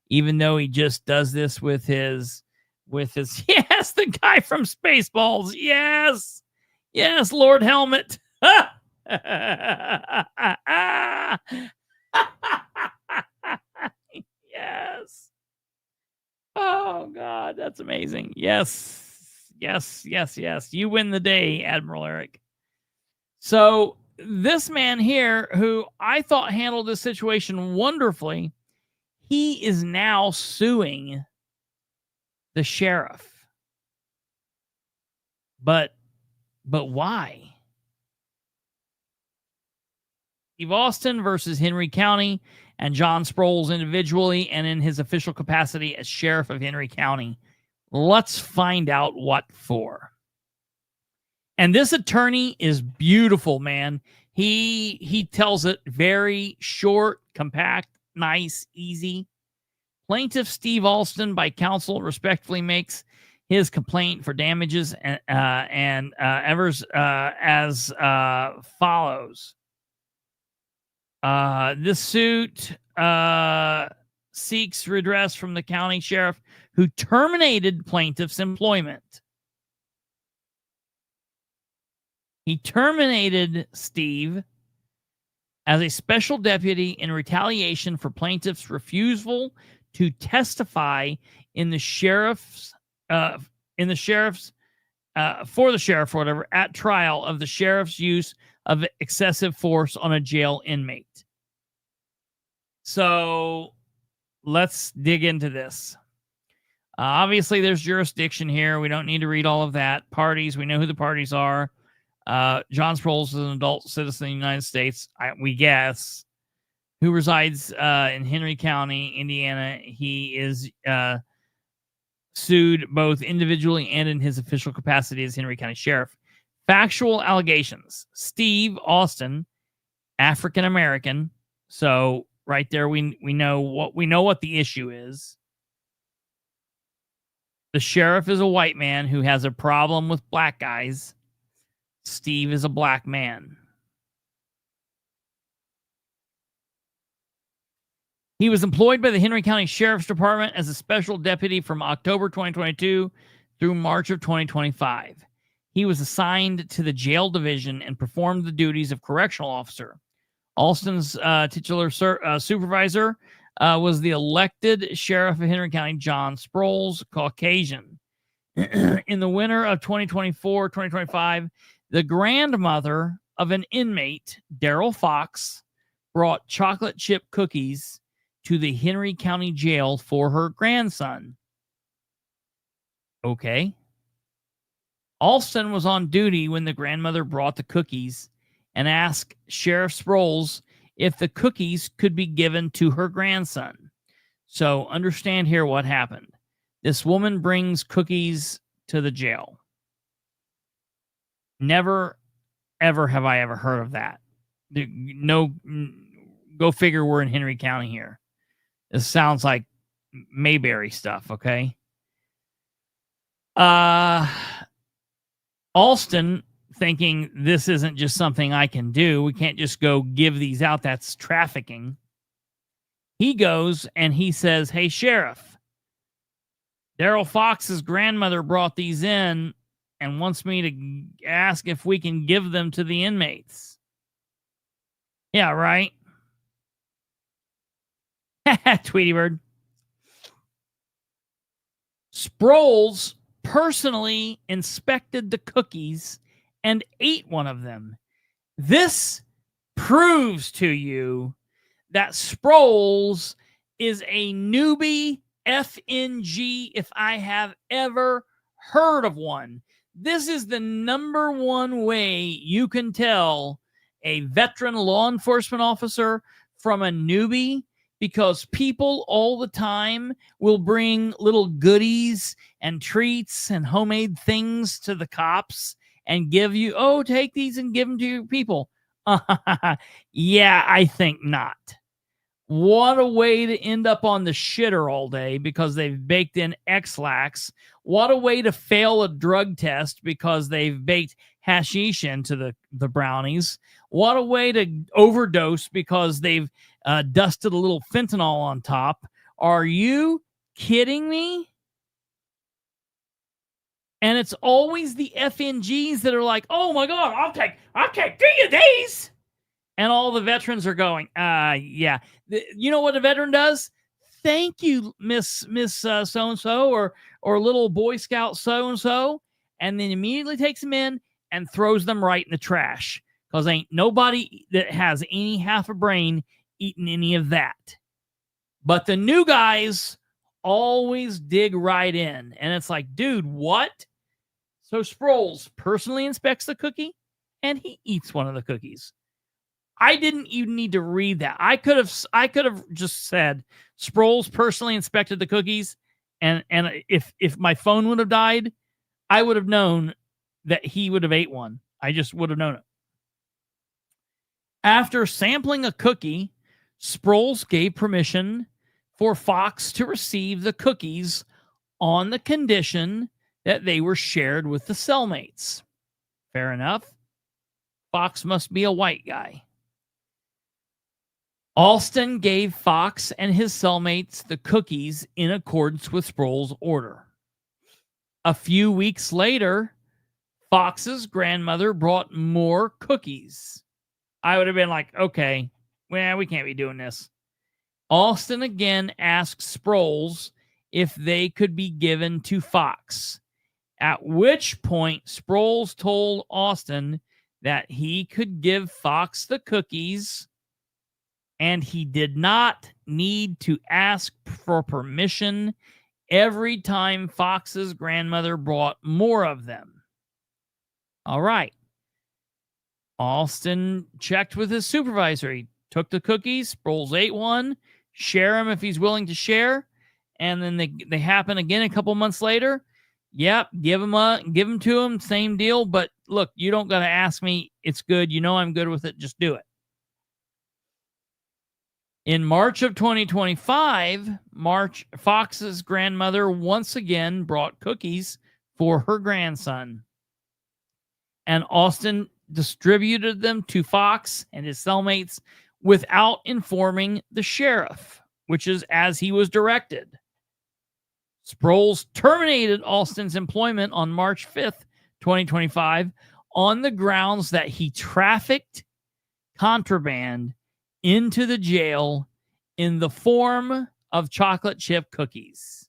even though he just does this with his yes, the guy from Spaceballs. Yes, Lord Helmet. Yes. Oh God, that's amazing. Yes. You win the day, Admiral Eric. So this man here, who I thought handled this situation wonderfully, he is now suing the sheriff. But why? Steve Austin versus Henry County and John Sproles individually and in his official capacity as sheriff of Henry County. Let's find out what for. And this attorney is beautiful, man. He tells it very short, compact, nice, easy. Plaintiff Steve Alston, by counsel, respectfully makes his complaint for damages and Evers as follows. This suit seeks redress from the county sheriff who terminated plaintiff's employment. He terminated Steve as a special deputy in retaliation for plaintiff's refusal to testify for the sheriff at trial of the sheriff's use of excessive force on a jail inmate. So let's dig into this. Obviously, there's jurisdiction here. We don't need to read all of that. Parties, we know who the parties are. John Sproles is an adult citizen of the United States, we guess, who resides in Henry County, Indiana. He is sued both individually and in his official capacity as Henry County Sheriff. Factual allegations. Steve Austin, African American. So right there, we know what the issue is. The sheriff is a white man who has a problem with black guys. Steve is a black man. He was employed by the Henry County Sheriff's Department as a special deputy from October 2022 through March of 2025. He was assigned to the jail division and performed the duties of correctional officer. Alston's titular supervisor was the elected sheriff of Henry County, John Sproles, Caucasian. In the winter of 2024-2025, the grandmother of an inmate, Daryl Fox, brought chocolate chip cookies to the Henry County Jail for her grandson. Okay. Alston was on duty when the grandmother brought the cookies and asked Sheriff Sproles if the cookies could be given to her grandson. So understand here what happened. This woman brings cookies to the jail. Never, ever have I ever heard of that. No, go figure we're in Henry County here. This sounds like Mayberry stuff, okay? Alston, thinking this isn't just something I can do, we can't just go give these out, that's trafficking. He goes and he says, hey, Sheriff, Daryl Fox's grandmother brought these in and wants me to ask if we can give them to the inmates. Yeah, right? Tweety bird. Sproles personally inspected the cookies and ate one of them. This proves to you that Sproles is a newbie FNG if I have ever heard of one. This is the number one way you can tell a veteran law enforcement officer from a newbie, because people all the time will bring little goodies and treats and homemade things to the cops and give you, oh, take these and give them to your people. Yeah, I think not. What a way to end up on the shitter all day because they've baked in X-Lax. What a way to fail a drug test because they've baked hashish into the brownies. What a way to overdose because they've dusted a little fentanyl on top. Are you kidding me? And it's always the FNGs that are like, oh my God, I'll take 3 of these. And all the veterans are going, yeah. You know what a veteran does? Thank you, Miss so-and-so or little Boy Scout so-and-so. And then immediately takes them in and throws them right in the trash. Because ain't nobody that has any half a brain eating any of that. But the new guys always dig right in. And it's like, dude, what? So Sproles personally inspects the cookie and he eats one of the cookies. I didn't even need to read that. I could have just said Sproles personally inspected the cookies, and if my phone would have died, I would have known that he would have ate one. I just would have known it. After sampling a cookie, Sproles gave permission for Fox to receive the cookies on the condition that they were shared with the cellmates. Fair enough. Fox must be a white guy. Alston gave Fox and his cellmates the cookies in accordance with Sproles' order. A few weeks later, Fox's grandmother brought more cookies. I would have been like, okay, well, we can't be doing this. Alston again asked Sproles if they could be given to Fox, at which point Sproles told Alston that he could give Fox the cookies and he did not need to ask for permission every time Fox's grandmother brought more of them. All right. Alston checked with his supervisor. He took the cookies. Sproles ate one. Share them if he's willing to share. And then they happen again a couple months later. Yep, give them to him. Same deal. But look, you don't got to ask me. It's good. You know I'm good with it. Just do it. In March of 2025, Fox's grandmother once again brought cookies for her grandson. And Alston distributed them to Fox and his cellmates without informing the sheriff, which is as he was directed. Sproles terminated Alston's employment on March 5th, 2025, on the grounds that he trafficked contraband into the jail in the form of chocolate chip cookies.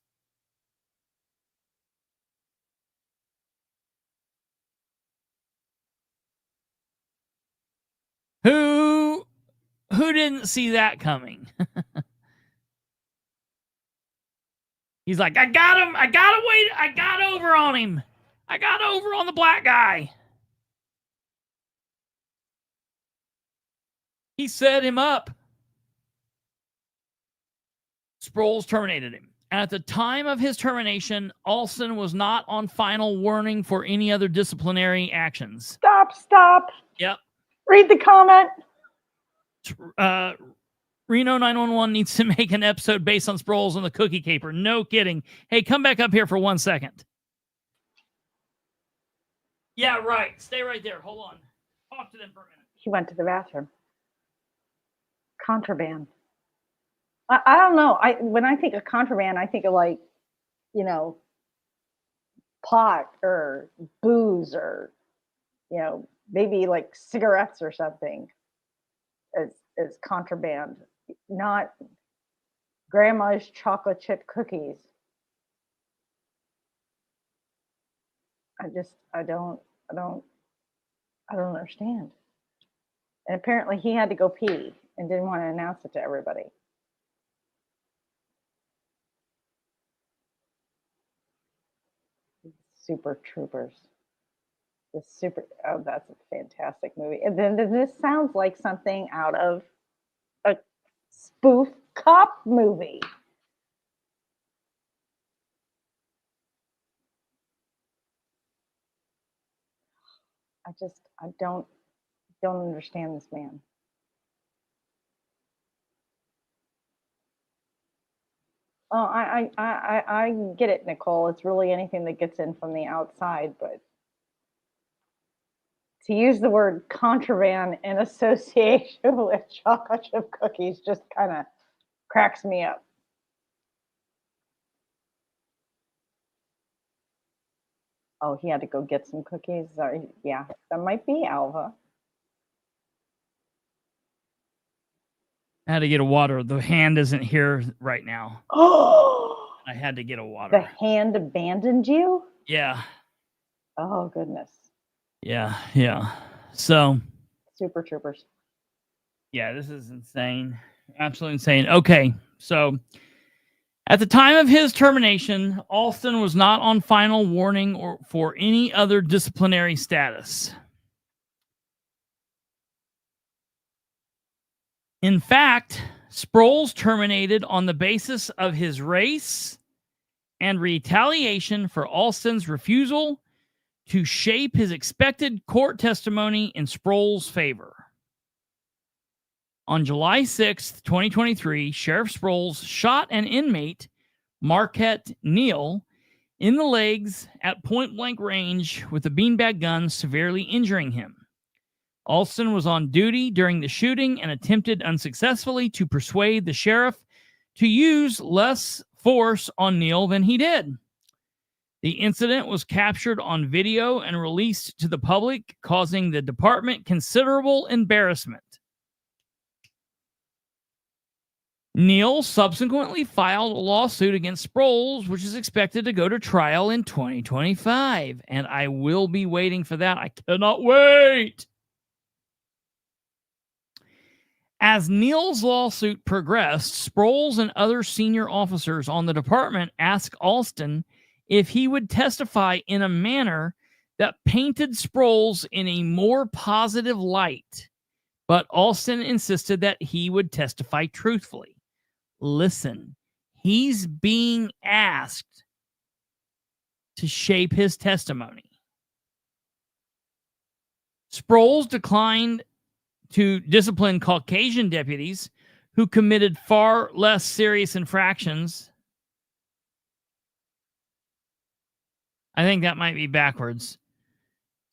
Who didn't see that coming? He's like, I got him. I got over on him. I got over on the black guy. He set him up. Sproles terminated him. At the time of his termination, Alston was not on final warning for any other disciplinary actions. Stop. Yep. Read the comment. Reno 911 needs to make an episode based on Sproles and the cookie caper. No kidding. Hey, come back up here for 1 second. Yeah, right. Stay right there. Hold on. Talk to them for a minute. He went to the bathroom. Contraband. I don't know. When I think of contraband, I think of like, pot or booze or, maybe like cigarettes or something as contraband, not grandma's chocolate chip cookies. I don't understand. And apparently he had to go pee and didn't want to announce it to everybody. Super Troopers. That's a fantastic movie. And then this sounds like something out of a spoof cop movie. I don't understand this man. Oh, I get it, Nicole. It's really anything that gets in from the outside, but to use the word contraband in association with chocolate chip cookies just kind of cracks me up. Oh, he had to go get some cookies. Yeah, that might be Alva. I had to get a water. The hand isn't here right now. Oh, I had to get a water. The hand abandoned you? Yeah. Oh, goodness. Yeah. So. Super Troopers. Yeah, this is insane. Absolutely insane. Okay, so at the time of his termination, Alston was not on final warning or for any other disciplinary status. In fact, Sproles terminated on the basis of his race and retaliation for Alston's refusal to shape his expected court testimony in Sproles' favor. On July 6th, 2023, Sheriff Sproles shot an inmate, Marquette Neal, in the legs at point-blank range with a beanbag gun, severely injuring him. Alston was on duty during the shooting and attempted unsuccessfully to persuade the sheriff to use less force on Neal than he did. The incident was captured on video and released to the public, causing the department considerable embarrassment. Neal subsequently filed a lawsuit against Sproles, which is expected to go to trial in 2025. And I will be waiting for that. I cannot wait. As Neal's lawsuit progressed, Sproles and other senior officers on the department asked Alston if he would testify in a manner that painted Sproles in a more positive light. But Alston insisted that he would testify truthfully. Listen, he's being asked to shape his testimony. Sproles declined to discipline Caucasian deputies who committed far less serious infractions. I think that might be backwards.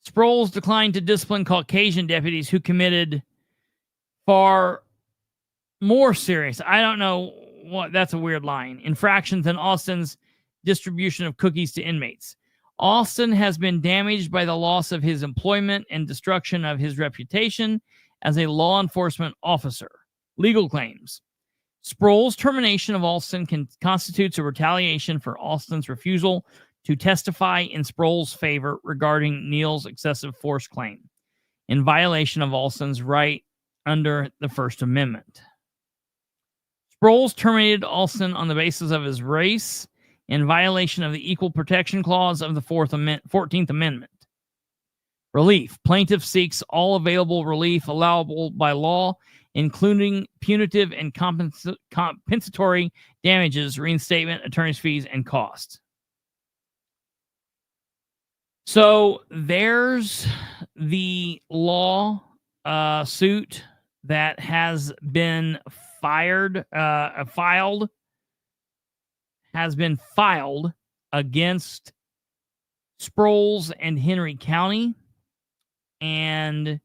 Sproles declined to discipline Caucasian deputies who committed far more serious, I don't know what, that's a weird line, infractions than Austin's distribution of cookies to inmates. Austin has been damaged by the loss of his employment and destruction of his reputation as a law enforcement officer. Legal claims. Sproles' termination of Austin constitutes a retaliation for Austin's refusal to testify in Sproles' favor regarding Neal's excessive force claim, in violation of Austin's right under the First Amendment. Sproles terminated Austin on the basis of his race in violation of the Equal Protection Clause of the 14th Amendment. Relief. Plaintiff seeks all available relief allowable by law, including punitive and compensatory damages, reinstatement, attorney's fees, and costs. So there's the law suit that has been filed against Sproles and Henry County, and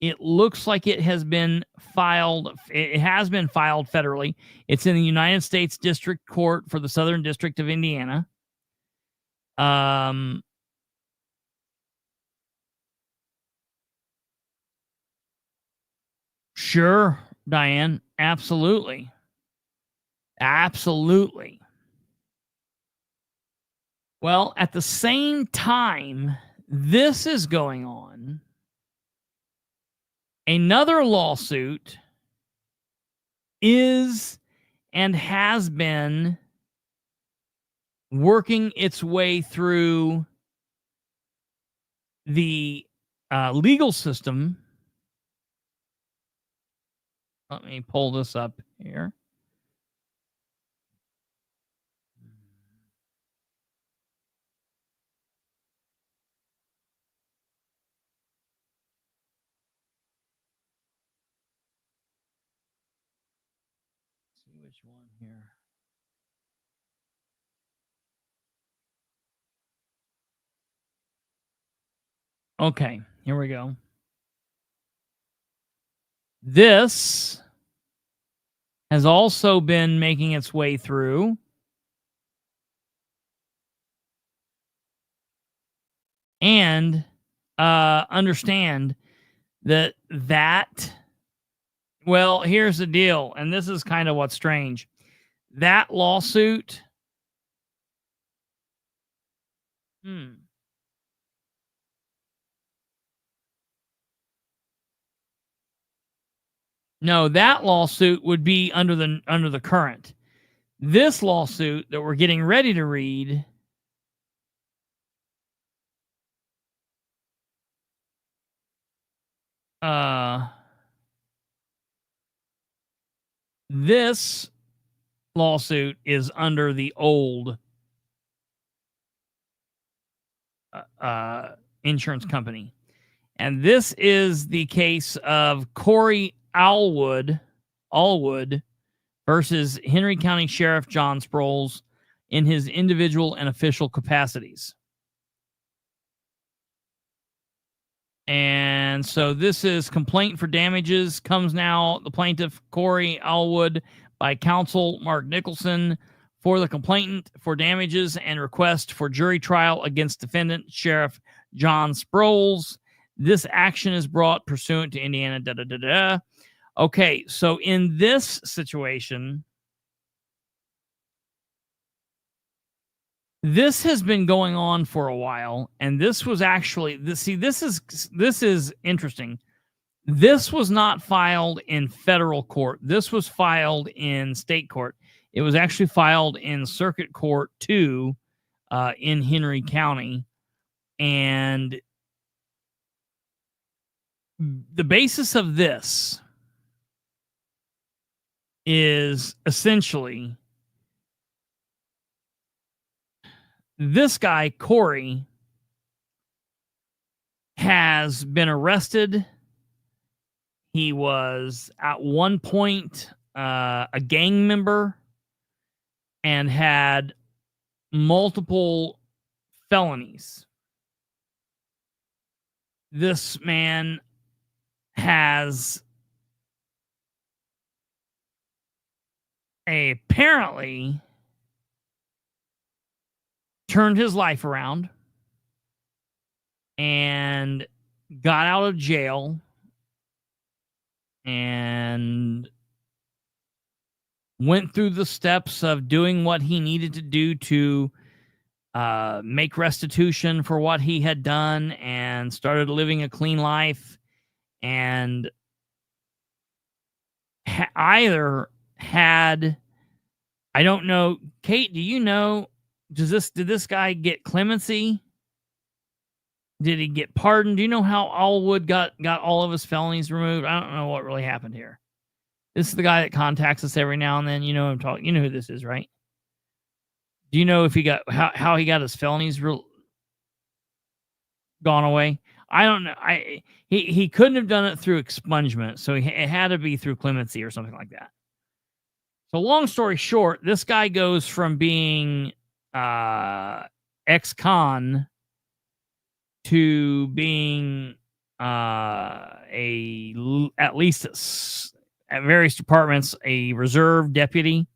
it looks like it has been filed. It has been filed federally. It's in the United States District Court for the Southern District of Indiana. Sure, Diane. Absolutely. Absolutely. Well, at the same time this is going on, another lawsuit is and has been working its way through the legal system. Let me pull this up here. Let's see which one here. Okay, here we go. This has also been making its way through. And understand that, well, here's the deal, and this is kind of what's strange. That lawsuit, no, that lawsuit would be under the current. This lawsuit that we're getting ready to read this lawsuit is under the old insurance company. And this is the case of Corey Allwood versus Henry County Sheriff John Sproles in his individual and official capacities. And so this is complaint for damages comes now. The plaintiff, Corey Allwood, by counsel Mark Nicholson, for the complainant for damages and request for jury trial against defendant Sheriff John Sproles. This action is brought pursuant to Indiana. Okay, so in this situation, this has been going on for a while, and this was actually this is interesting. This was not filed in federal court. This was filed in state court. It was actually filed in Circuit Court 2 in Henry County, and the basis of this is essentially this guy, Corey, has been arrested. He was at one point a gang member and had multiple felonies. This man has apparently turned his life around and got out of jail and went through the steps of doing what he needed to do to make restitution for what he had done and started living a clean life, and either had, I don't know, Kate, do you know, did this guy get clemency? Did he get pardoned? Do you know how Allwood got all of his felonies removed? I don't know what really happened here. This is the guy that contacts us every now and then. You know I'm talking. You know who this is, right? Do you know if he got how he got his felonies gone away? I don't know. He couldn't have done it through expungement, so it had to be through clemency or something like that. So long story short, this guy goes from being ex-con to being at least at various departments a reserve deputy.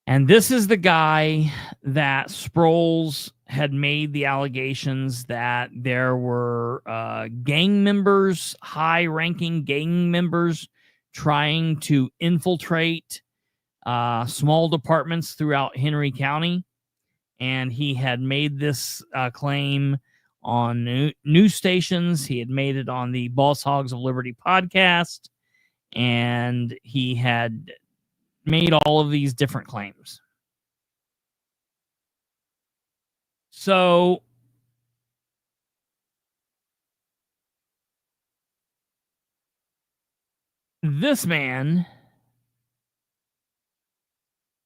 And this is the guy that Sproles had made the allegations that there were gang members, high-ranking gang members, trying to infiltrate small departments throughout Henry County. And he had made this claim on news stations. He had made it on the Boss Hogs of Liberty podcast. And he had made all of these different claims. So this man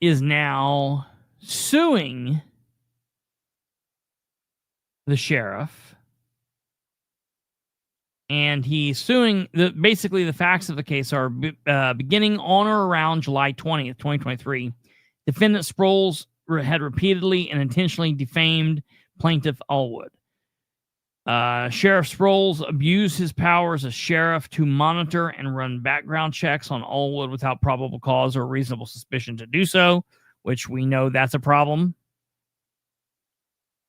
is now suing the sheriff, and he's suing basically the facts of the case are beginning on or around July 20th, 2023. Defendant Sproles had repeatedly and intentionally defamed plaintiff Allwood. Sheriff Sproles abused his powers as sheriff to monitor and run background checks on Allwood without probable cause or reasonable suspicion to do so, which we know that's a problem.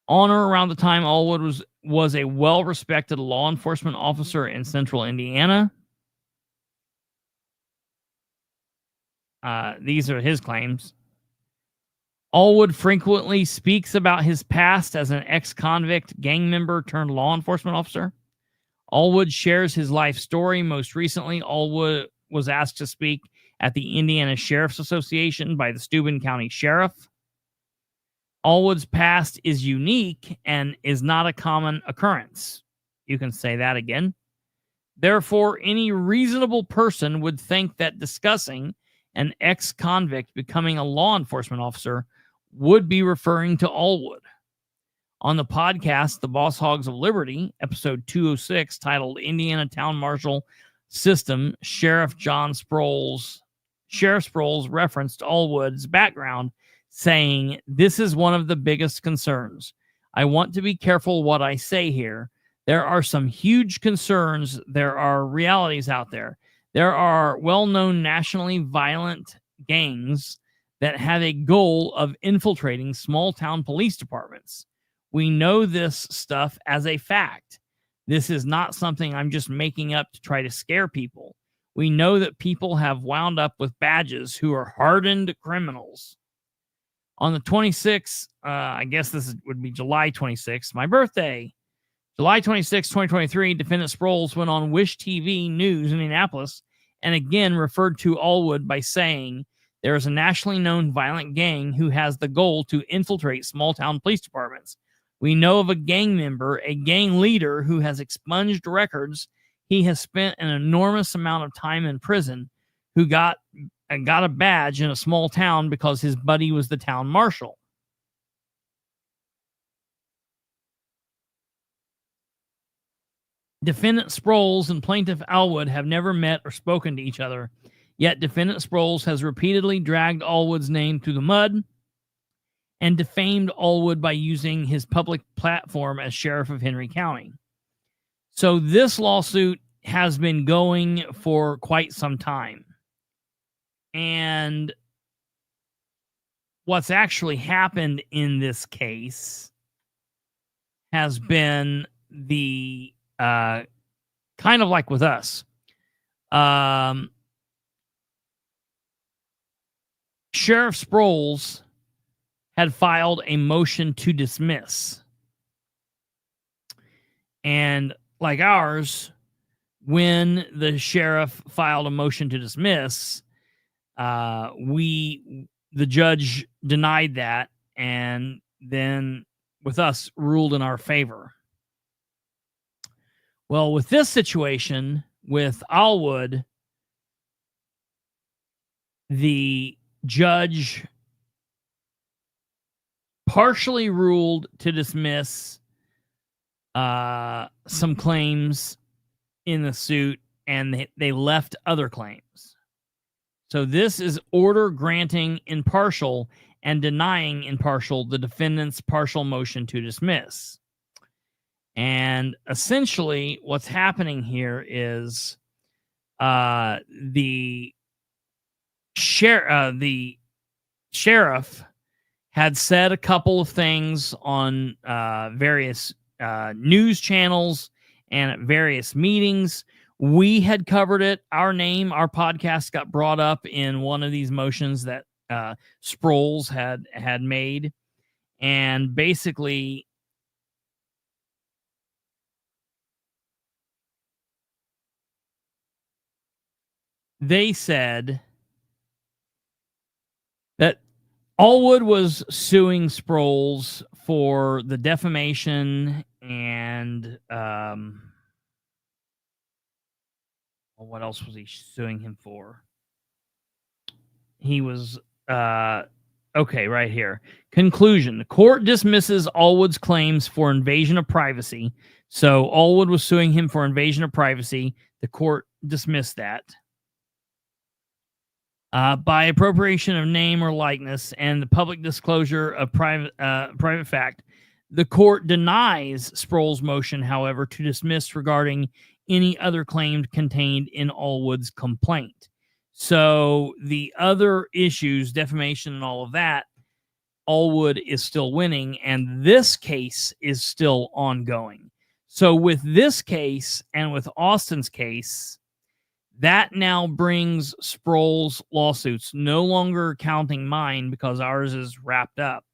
On or around the time Allwood was a well-respected law enforcement officer in central Indiana. These are his claims. Allwood frequently speaks about his past as an ex-convict gang member turned law enforcement officer. Allwood shares his life story. Most recently, Allwood was asked to speak at the Indiana Sheriff's Association by the Steuben County Sheriff. Allwood's past is unique and is not a common occurrence. You can say that again. Therefore, any reasonable person would think that discussing an ex-convict becoming a law enforcement officer would be referring to Allwood. On the podcast, The Boss Hogs of Liberty, episode 206, titled Indiana Town Marshal System, Sheriff Sproles referenced Allwood's background, saying, "This is one of the biggest concerns. I want to be careful what I say here. There are some huge concerns. There are realities out there. There are well-known nationally violent gangs that have a goal of infiltrating small-town police departments. We know this stuff as a fact. This is not something I'm just making up to try to scare people. We know that people have wound up with badges who are hardened criminals." On the 26th, I guess this would be July 26th, my birthday, July 26, 2023, Defendant Sproles went on Wish TV News in Indianapolis and again referred to Allwood by saying, "There is a nationally known violent gang who has the goal to infiltrate small-town police departments. We know of a gang member, a gang leader who has expunged records. He has spent an enormous amount of time in prison, who got a badge in a small town because his buddy was the town marshal." Defendant Sproles and plaintiff Allwood have never met or spoken to each other, Yet defendant Sproles has repeatedly dragged Allwood's name through the mud and defamed Allwood by using his public platform as sheriff of Henry County. So this lawsuit has been going for quite some time. And what's actually happened in this case has been the kind of like with us. Sheriff Sproles had filed a motion to dismiss. And like ours, when the sheriff filed a motion to dismiss, the judge denied that, and then with us ruled in our favor. Well, with this situation with Allwood, the judge partially ruled to dismiss some claims in the suit, and they left other claims. So this is order granting in partial and denying in partial the defendant's partial motion to dismiss. And essentially what's happening here is the sheriff had said a couple of things on various news channels and at various meetings. We had covered it. Our podcast got brought up in one of these motions that Sproles had made. And basically, they said that Allwood was suing Sproles for the defamation and what else was he suing him for? He was okay, right here. Conclusion. The court dismisses Allwood's claims for invasion of privacy. So Allwood was suing him for invasion of privacy. The court dismissed that. By appropriation of name or likeness and the public disclosure of private fact, the court denies Sproles' motion, however, to dismiss regarding any other claims contained in Allwood's complaint. So the other issues, defamation and all of that, Allwood is still winning, and this case is still ongoing. So with this case and with Austin's case, that now brings Sproles' lawsuits, no longer counting mine because ours is wrapped up.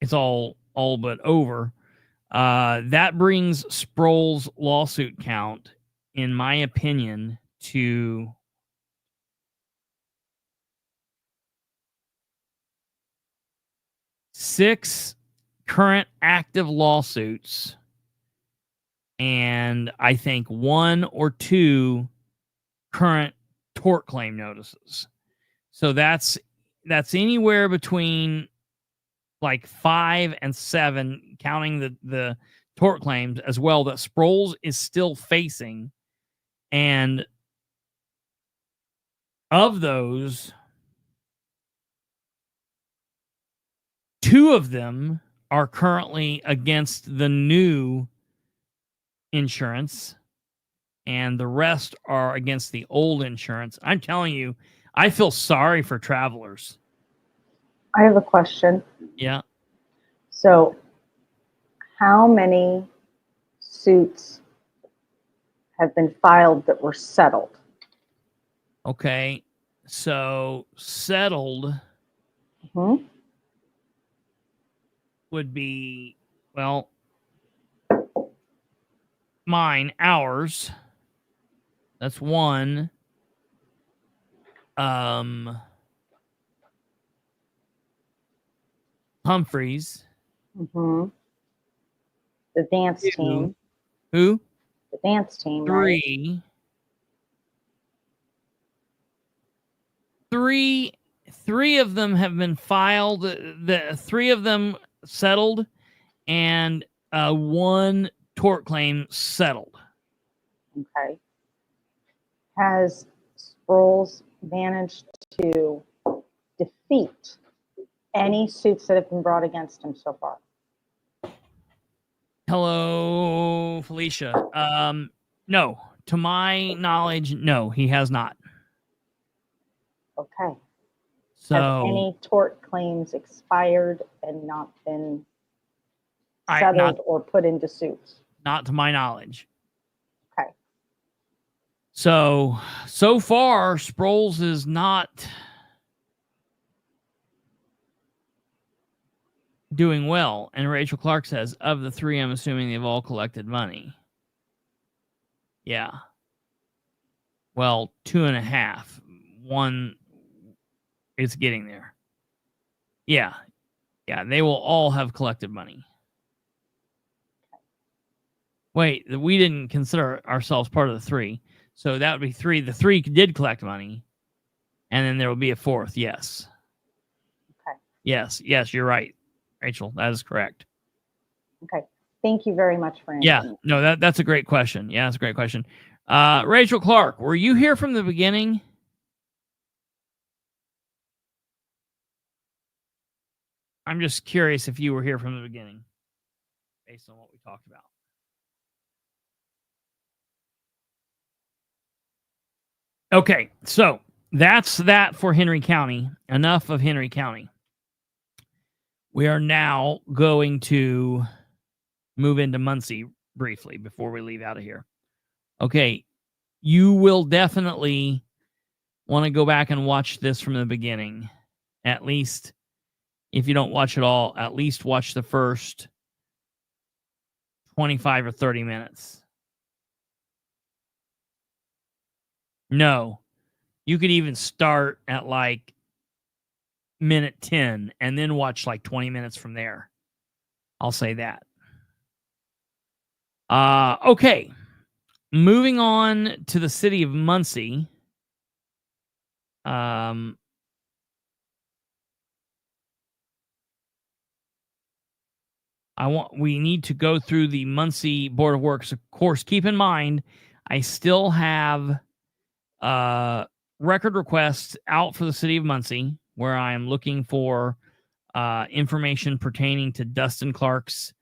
It's all but over. That brings Sproles' lawsuit count, in my opinion, to 6 current active lawsuits, and I think 1 or 2 current tort claim notices. So that's anywhere between like 5 and 7, counting the tort claims as well, that Sproles is still facing. And of those, 2 of them are currently against the new insurance, and the rest are against the old insurance. I'm telling you, I feel sorry for travelers. I have a question. Yeah. So, how many suits have been filed that were settled? Okay. So, settled would be, well, ours. That's 1. Humphreys. The dance 2. team. Who? The dance team. 3. Right? 3 of them have been filed. The 3 of them settled, and 1 tort claim settled. Okay. has Sproles managed to defeat any suits that have been brought against him so far? Hello, Felicia. No, to my knowledge, no, he has not. Okay. So Have any tort claims expired and not been not settled or put into suits? to my knowledge. Okay. So far, Sproles is not doing well. And Rachel Clark says, of the three, I'm assuming they've all collected money. Yeah. Well, 2.5. One is getting there. Yeah. Yeah, they will all have collected money. Wait, we didn't consider ourselves part of the three. So that would be three. The three did collect money. And then there will be a fourth. Yes. Okay. Yes, you're right, Rachel. That is correct. Okay. Thank you very much for answering. Yeah, no, that's a great question. Yeah, that's a great question. Rachel Clark, were you here from the beginning? I'm just curious if you were here from the beginning, based on what we talked about. Okay, so that's that for Henry County. Enough of Henry County. We are now going to move into Muncie briefly before we leave out of here. Okay, you will definitely want to go back and watch this from the beginning. At least, if you don't watch it all, at least watch the first 25 or 30 minutes. No, you could even start at like minute 10 and then watch like 20 minutes from there. I'll say that. Okay. Moving on to the city of Muncie. We need to go through the Muncie Board of Works. Of course, keep in mind, I still have record requests out for the city of Muncie, where I am looking for information pertaining to Dustin Clark's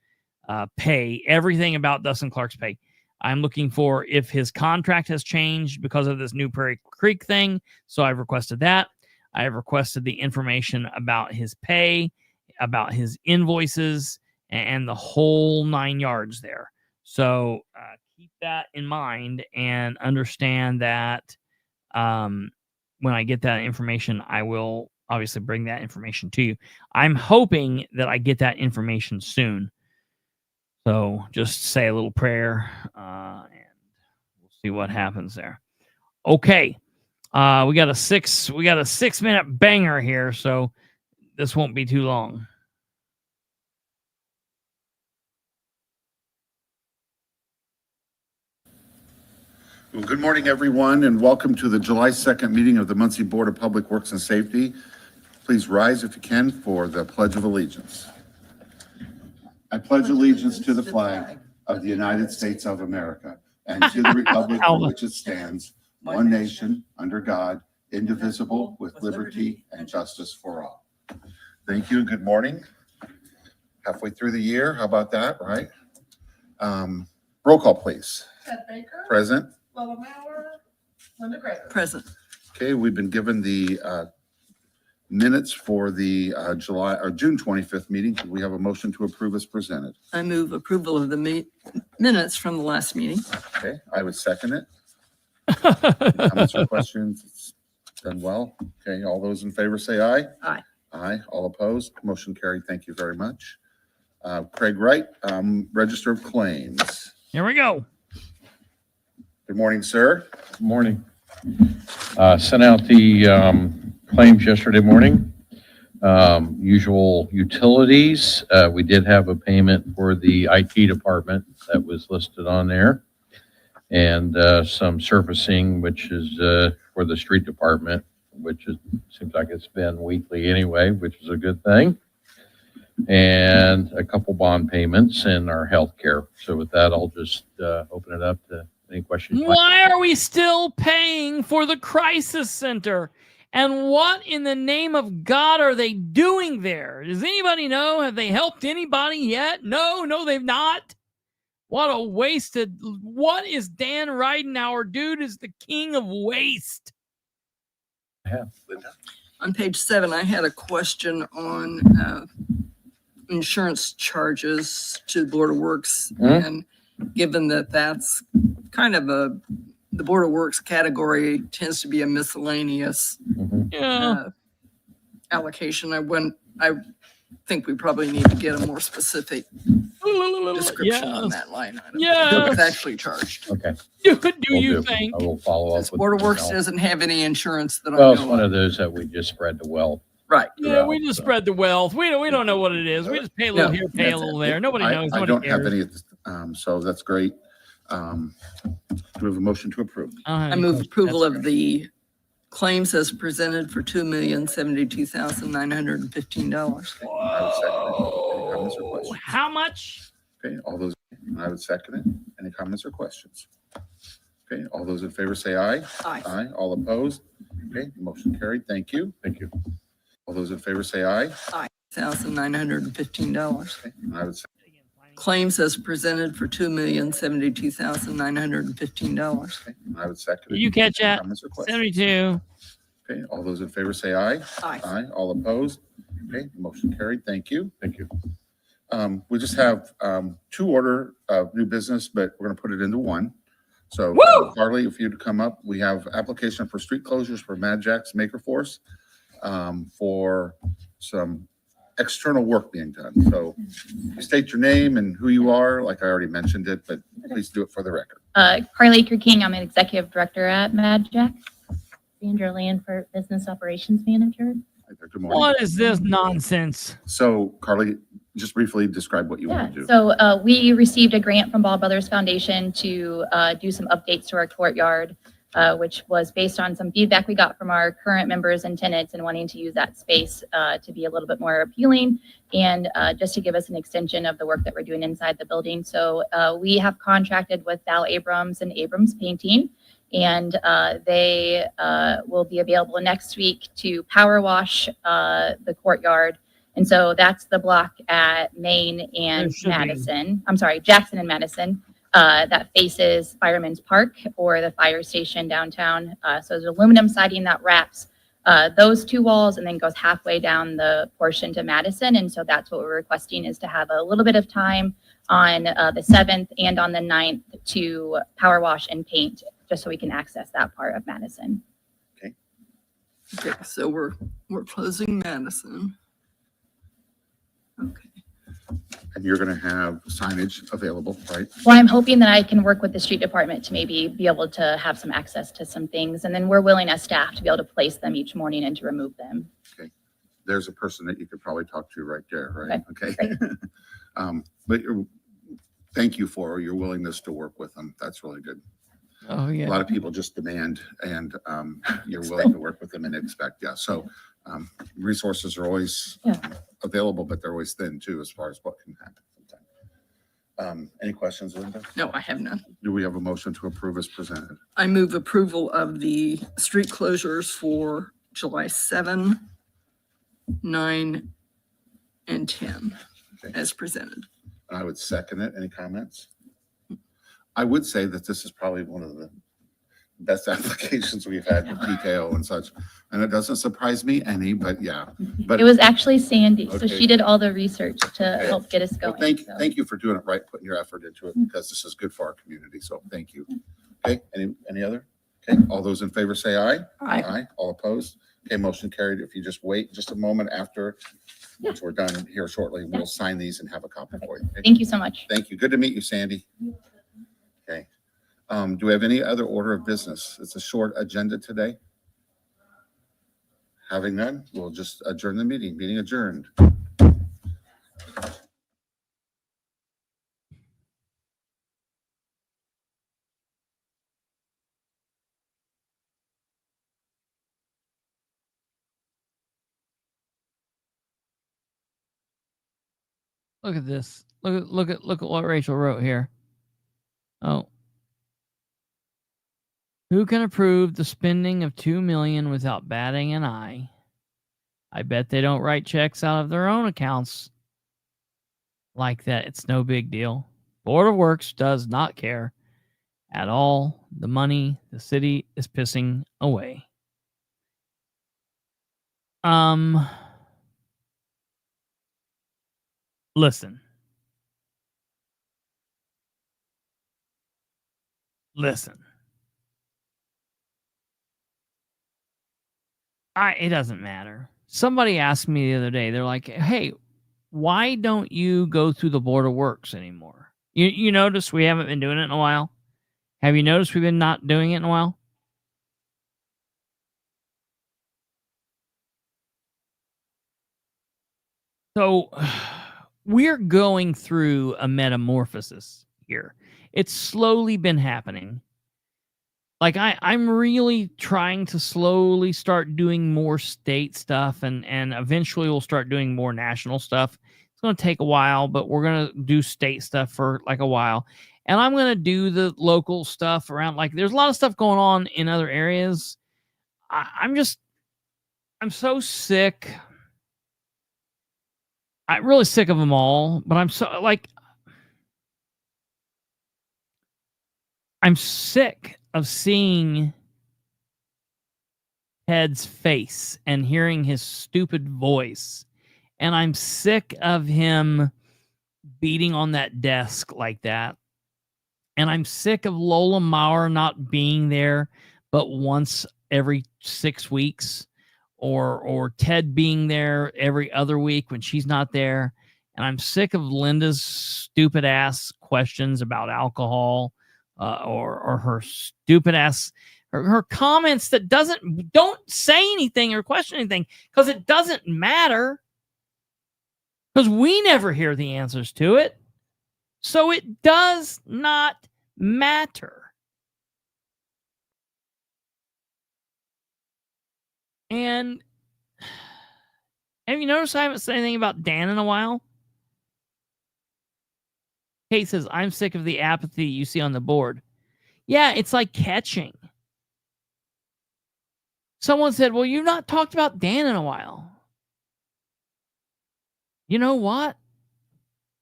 pay, everything about Dustin Clark's pay. I'm looking for if his contract has changed because of this new Prairie Creek thing. So I've requested that. I have requested the information about his pay, about his invoices, and the whole 9 yards there. So keep that in mind and understand that when I get that information, I will obviously bring that information to you. I'm hoping that I get that information soon. So just say a little prayer and we'll see what happens there. Okay. We got a 6-minute banger here, so this won't be too long. Well, good morning, everyone, and welcome to the July 2nd meeting of the Muncie Board of Public Works and Safety. Please rise if you can for the Pledge of Allegiance. I pledge allegiance to the flag of the United States of America and to the republic for which it stands, one nation, under God, indivisible, with liberty and justice for all. Thank you and good morning. Halfway through the year, how about that, right? Roll call, please. Ted Baker. Present. Lola Maurer. Linda Greger. Present. Okay, we've been given the minutes for the June 25th meeting. We have a motion to approve as presented. I move approval of the minutes from the last meeting. Okay, I would second it. Comments or questions? It's done well. Okay, all those in favor say aye. Aye. Aye. All opposed? Motion carried. Thank you very much. Craig Wright, Register of Claims. Here we go. Good morning, sir. Good morning. Sent out the claims yesterday morning. Usual utilities. We did have a payment for the IT department that was listed on there. And some surfacing, which is for the street department, which seems like it's been weekly anyway, which is a good thing. and a couple bond payments in our healthcare. So with that, I'll just open it up to any questions. Why are we still paying for the crisis center? And what in the name of God are they doing there? Does anybody know? Have they helped anybody yet? No, they've not. What a wasted. What is Dan Ridenhour? Dude is the king of waste. On page 7, I had a question on insurance charges to the Board of Works. And given that that's kind of the Board of Works category tends to be a miscellaneous Yeah. allocation, I think we probably need to get a more specific description on that line item. Yes. What's actually charged. Okay. Do Will you do. think? I will follow up This with Board of Works Michelle. doesn't have any insurance that I Well, it's know one of. of those that we just spread the wealth. Right. Yeah, we throughout, just so. spread the wealth. We don't know what it is. We just pay a little No, here, pay a that's little it. there. Nobody knows. I Nobody don't have cares. any, at this, so that's great. Do we have a motion to approve? I move approval of the claims as presented for $2,072,915. I would second it. Any comments or Whoa, questions? how much? Okay, all those, I would second it. Any comments or questions? Okay, all those in favor say aye. Aye. Aye, all opposed? Okay, motion carried. Thank you. Thank you. All those in favor say aye. $1,915. Okay, I would, Claims as presented for $2,072,915. okay, I would second it. Did you catch Any that? comments or questions? 72. Okay, all those in favor say aye. Aye. Aye, all opposed? Okay, motion carried. Thank you. Thank you. We just have two order of new business, but we're going to put it into one. So Carly, if you'd come up, we have application for street closures for Mad Jack's Maker Force for some external work being done. So state your name and who you are, like I already mentioned it, but please do it for the record. Carly King, I'm an executive director at Mad Jack. Sandra Land for business operations manager. Good morning. What is this nonsense? So Carly, just briefly describe what you want to do. So we received a grant from Ball Brothers Foundation to do some updates to our courtyard, which was based on some feedback we got from our current members and tenants and wanting to use that space to be a little bit more appealing and just to give us an extension of the work that we're doing inside the building. So we have contracted with Val Abrams and Abrams Painting, and they will be available next week to power wash the courtyard. And so that's the block at Main and Madison. I'm sorry, Jackson and Madison. That faces Fireman's Park or the fire station downtown. So there's aluminum siding that wraps those two walls and then goes halfway down the portion to Madison. And so that's what we're requesting, is to have a little bit of time on the 7th and on the 9th to power wash and paint, just so we can access that part of Madison. Okay, so we're closing Madison. Okay. And you're going to have signage available, right? Well, I'm hoping that I can work with the street department to maybe be able to have some access to some things. And then we're willing as staff to be able to place them each morning and to remove them. Okay. There's a person that you could probably talk to right there, right? Okay. Great. But thank you for your willingness to work with them. That's really good. Oh, A yeah. lot of people just demand and you're willing to work with them and expect, yeah. So resources are always available, but they're always thin too, as far as what can happen sometimes. Any questions, Linda? No, I have none. Do we have a motion to approve as presented? I move approval of the street closures for July 7, 9, and 10 Okay. as presented. I would second it. Any comments? I would say that this is probably one of the best applications we've had with PKO and such. And it doesn't surprise me any, but yeah. But It was actually Sandy, so Okay. she did all the research to Okay. help get us well, going. so. thank you for doing it right, putting your effort into it, because this is good for our community. So thank you. Okay, any other? Okay, all those in favor say aye. Aye. All opposed? Okay, motion carried. If you just wait just a moment after, once we're done here shortly, we'll sign these and have a copy for you. Okay? Thank you so much. Thank you. Good to meet you, Sandy. Okay. Do we have any other order of business? It's a short agenda today. Having none, we'll just adjourn the meeting. Meeting adjourned. Look at this. Look at what Rachel wrote here. Oh. Who can approve the spending of $2 million without batting an eye? I bet they don't write checks out of their own accounts like that. It's no big deal. Board of Works does not care at all the money the city is pissing away. Listen. It doesn't matter. Somebody asked me the other day, they're like, hey, why don't you go through the Board of Works anymore? You notice we haven't been doing it in a while? Have you noticed we've been not doing it in a while? So we're going through a metamorphosis here. It's slowly been happening. Like I'm really trying to slowly start doing more state stuff and eventually we'll start doing more national stuff. It's going to take a while, but we're going to do state stuff for like a while. And I'm going to do the local stuff around, like there's a lot of stuff going on in other areas. I'm so sick. I'm really sick of them all, but I'm sick of seeing Ted's face and hearing his stupid voice. And I'm sick of him beating on that desk like that. And I'm sick of Lola Maurer not being there but once every 6 weeks. Or Ted being there every other week when she's not there. And I'm sick of Linda's stupid ass questions about alcohol or her stupid ass, her comments that don't say anything or question anything because it doesn't matter. Because we never hear the answers to it. So it does not matter. And have you noticed I haven't said anything about Dan in a while? Kate says, I'm sick of the apathy you see on the board. Yeah, it's like catching. Someone said, well, you've not talked about Dan in a while. You know what?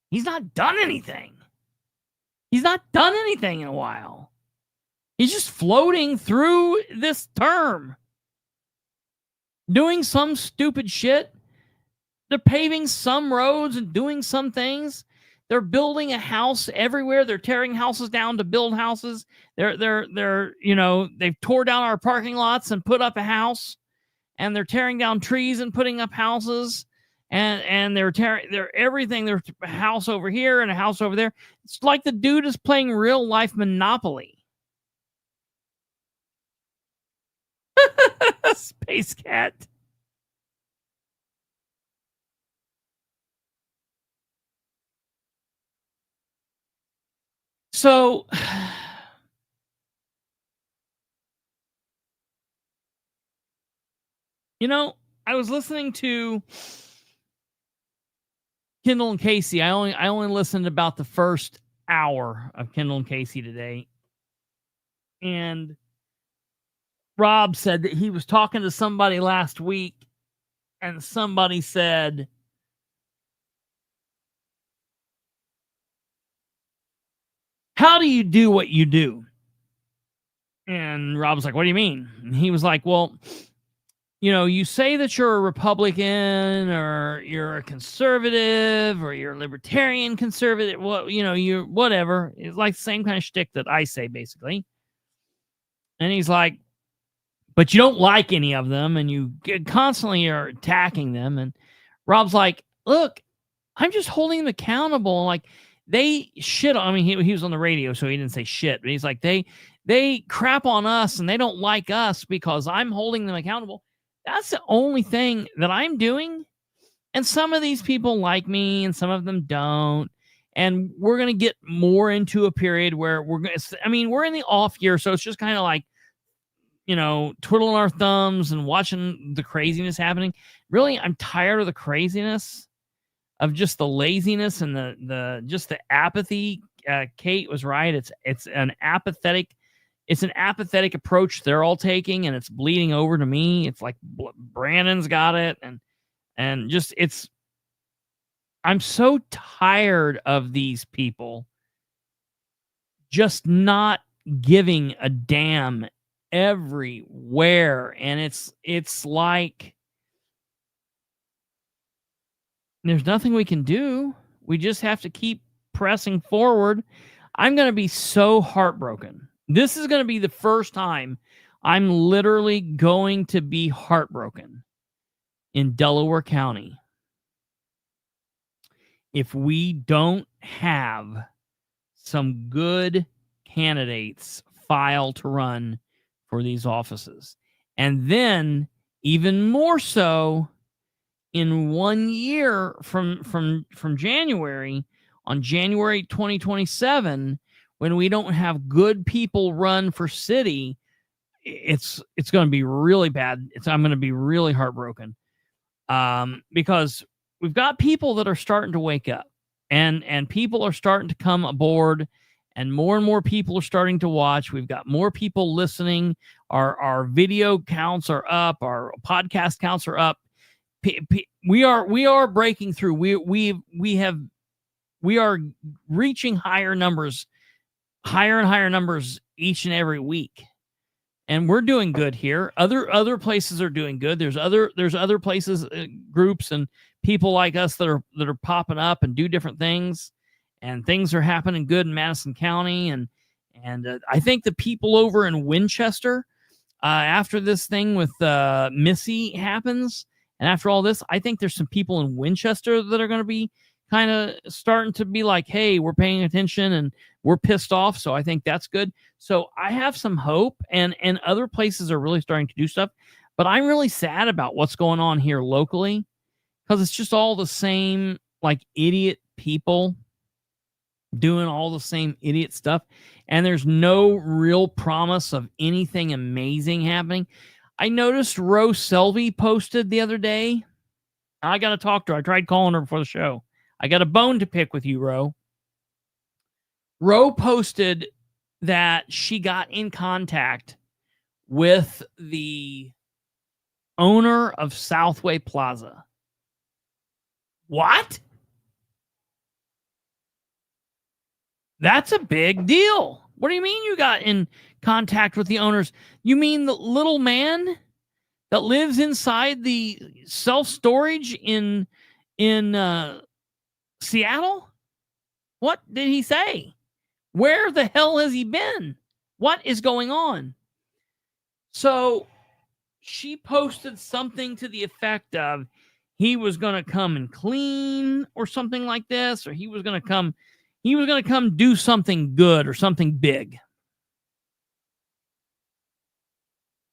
He's not done anything. He's not done anything in a while. He's just floating through this term. Doing some stupid shit. They're paving some roads and doing some things. They're building a house everywhere. They're tearing houses down to build houses. They've tore down our parking lots and put up a house. And they're tearing down trees and putting up houses. And they're everything. There's a house over here and a house over there. It's like the dude is playing real life Monopoly. Space Cat. So, I was listening to Kendall and Casey. I only listened about the first hour of Kendall and Casey today. And Rob said that he was talking to somebody last week and somebody said, how do you do what you do? And Rob was like, what do you mean? And he was like, well, you say that you're a Republican or you're a conservative or you're a libertarian conservative. Well, you're whatever. It's like the same kind of shtick that I say, basically. And he's like, but you don't like any of them and you constantly are attacking them. And Rob's like, look, I'm just holding them accountable. Like they shit on, he was on the radio, so he didn't say shit, but he's like, they crap on us and they don't like us because I'm holding them accountable. That's the only thing that I'm doing. And some of these people like me and some of them don't. And we're going to get more into a period where we're in the off year. So it's just kind of like, twiddling our thumbs and watching the craziness happening. Really, I'm tired of the craziness. of just the laziness and the apathy. Kate was right. It's an apathetic approach they're all taking, and it's bleeding over to me. It's like Brandon's got it, and just I'm so tired of these people just not giving a damn everywhere. And it's like there's nothing we can do. We just have to keep pressing forward. I'm going to be so heartbroken. This is going to be the first time I'm literally going to be heartbroken in Delaware County if we don't have some good candidates file to run for these offices. And then even more so in 1 year from January, on January 2027, when we don't have good people run for city, it's going to be really bad. I'm going to be really heartbroken because we've got people that are starting to wake up, and people are starting to come aboard, and more people are starting to watch. We've got more people listening. Our video counts are up. Our podcast counts are up. We are breaking through. We are reaching higher and higher numbers each and every week. And we're doing good here. Other places are doing good. There's other places, groups and people like us that are popping up and do different things, and things are happening good in Madison County. And I think the people over in Winchester, after this thing with Missy happens, and after all this, I think there's some people in Winchester that are going to be kind of starting to be like, hey, we're paying attention and we're pissed off. So I think that's good. So I have some hope, and other places are really starting to do stuff. But I'm really sad about what's going on here locally, because it's just all the same, like, idiot people doing all the same idiot stuff. And there's no real promise of anything amazing happening. I noticed Rose Selvey posted the other day. I got to talk to her. I tried calling her before the show. I got a bone to pick with you, Ro. Ro posted that she got in contact with the owner of Southway Plaza. What? That's a big deal. What do you mean you got in contact with the owners? You mean the little man that lives inside the self-storage in Seattle? What did he say? Where the hell has he been? What is going on? So she posted something to the effect of he was going to come and clean or something like this, or he was going to come do something good or something big.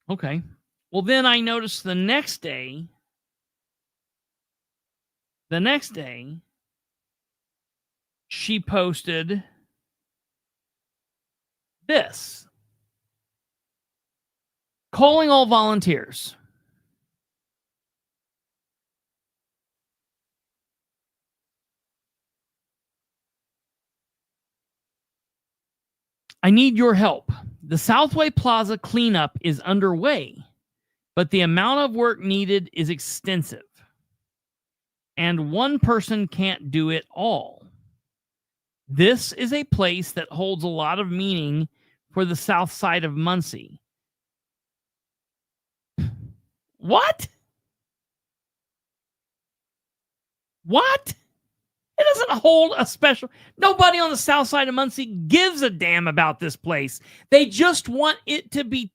Okay. Well, then I noticed the next day, she posted this. Calling all volunteers. I need your help. The Southway Plaza cleanup is underway, but the amount of work needed is extensive, and one person can't do it all. This is a place that holds a lot of meaning for the south side of Muncie. What? What? It doesn't hold a special... Nobody on the south side of Muncie gives a damn about this place. They just want it to be...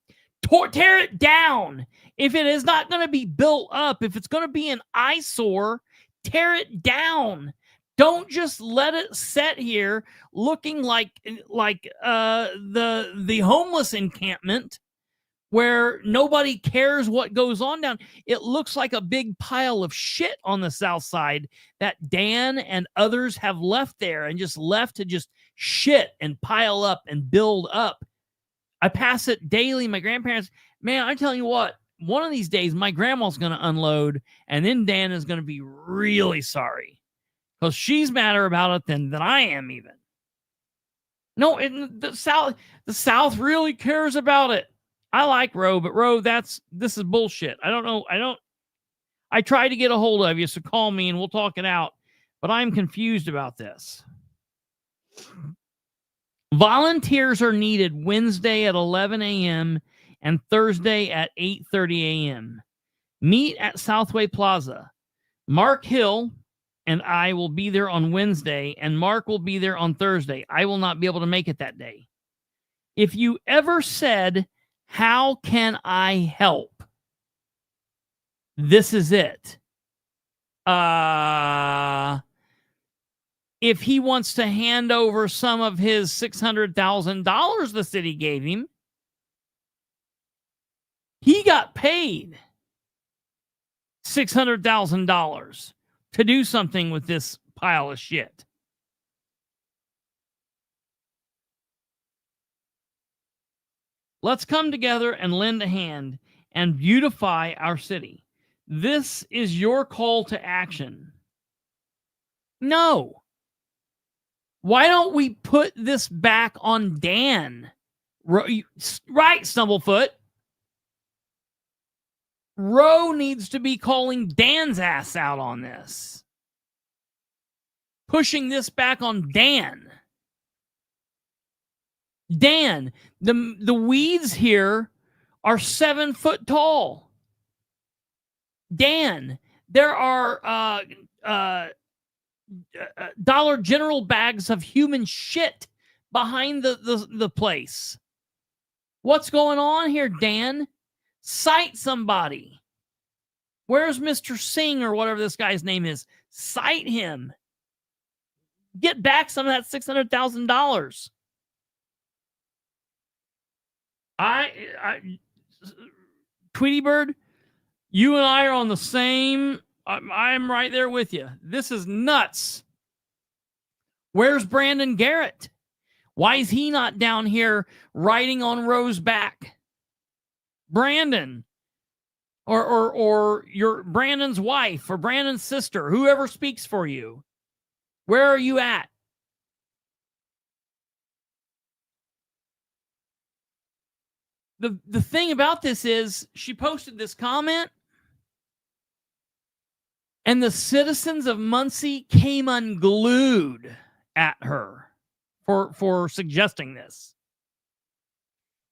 tear it down. If it is not going to be built up, if it's going to be an eyesore, tear it down. Don't just let it sit here looking like the homeless encampment where nobody cares what goes on down. It looks like a big pile of shit on the south side that Dan and others have left there and just left to just shit and pile up and build up. I pass it daily. My grandparents, man, I'm telling you what, one of these days my grandma's going to unload, and then Dan is going to be really sorry. because she's madder about it than I am even. No, the South really cares about it. I like Roe, but Roe, this is bullshit. I don't know. I tried to get a hold of you, so call me and we'll talk it out. But I'm confused about this. Volunteers are needed Wednesday at 11 a.m. and Thursday at 8:30 a.m. Meet at Southway Plaza. Mark Hill and I will be there on Wednesday, and Mark will be there on Thursday. I will not be able to make it that day. If you ever said, "How can I help?" this is it. If he wants to hand over some of his $600,000 the city gave him, he got paid $600,000 to do something with this pile of shit. Let's come together and lend a hand and beautify our city. This is your call to action. No. Why don't we put this back on Dan? Right, Stumblefoot. Roe needs to be calling Dan's ass out on this. Pushing this back on Dan. Dan, the weeds here are 7 foot tall. Dan, there are Dollar General bags of human shit behind the place. What's going on here, Dan? Cite somebody. Where's Mr. Singh or whatever this guy's name is? Cite him. Get back some of that $600,000. Tweety Bird, you and I are on the same. I'm right there with you. This is nuts. Where's Brandon Garrett? Why is he not down here riding on Roe's back? Brandon, or your Brandon's wife or Brandon's sister, whoever speaks for you. Where are you at? The thing about this is she posted this comment and the citizens of Muncie came unglued at her for suggesting this.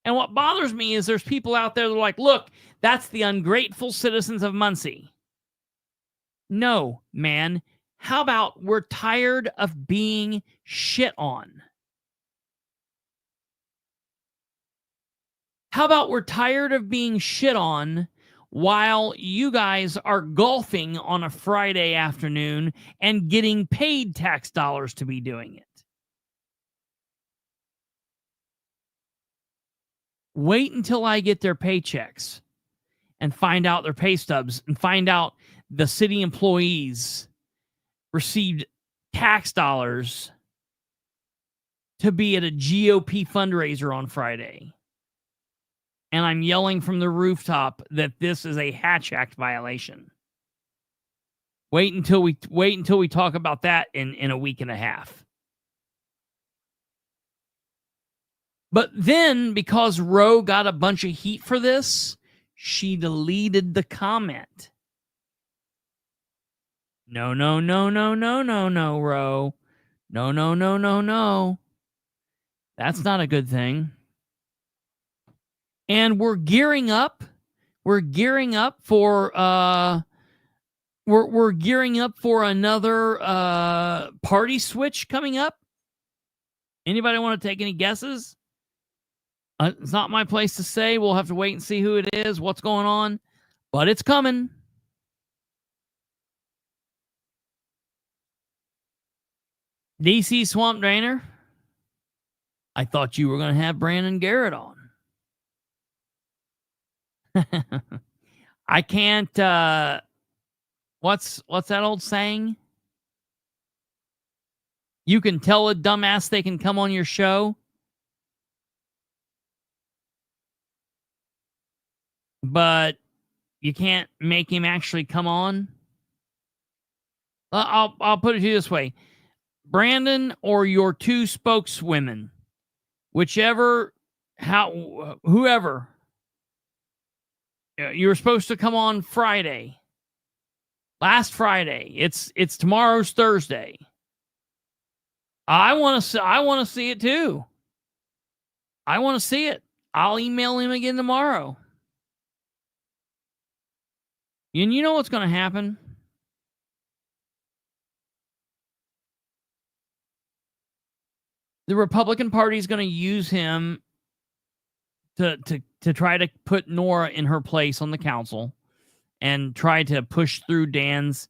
And what bothers me is there's people out there that are like, look, that's the ungrateful citizens of Muncie. No, man. How about we're tired of being shit on? How about we're tired of being shit on while you guys are golfing on a Friday afternoon and getting paid tax dollars to be doing it? Wait until I get their paychecks and find out their pay stubs and find out the city employees received tax dollars to be at a GOP fundraiser on Friday. And I'm yelling from the rooftop that this is a Hatch Act violation. Wait until we talk about that in a week and a half. But then, because Roe got a bunch of heat for this, she deleted the comment. No, Roe. No. That's not a good thing. And we're gearing up. We're gearing up for we're gearing up for another party switch coming up. Anybody want to take any guesses? It's not my place to say. We'll have to wait and see who it is, what's going on, but it's coming. DC Swamp Drainer, I thought you were going to have Brandon Garrett on. I can't, what's that old saying? You can tell a dumbass they can come on your show, but you can't make him actually come on. I'll put it to you this way. Brandon or your two spokeswomen, whoever, you were supposed to come on Friday. Last Friday. It's tomorrow's Thursday. I want to see it too. I want to see it. I'll email him again tomorrow. And you know what's going to happen? The Republican Party is going to use him to try to put Nora in her place on the council and try to push through Dan's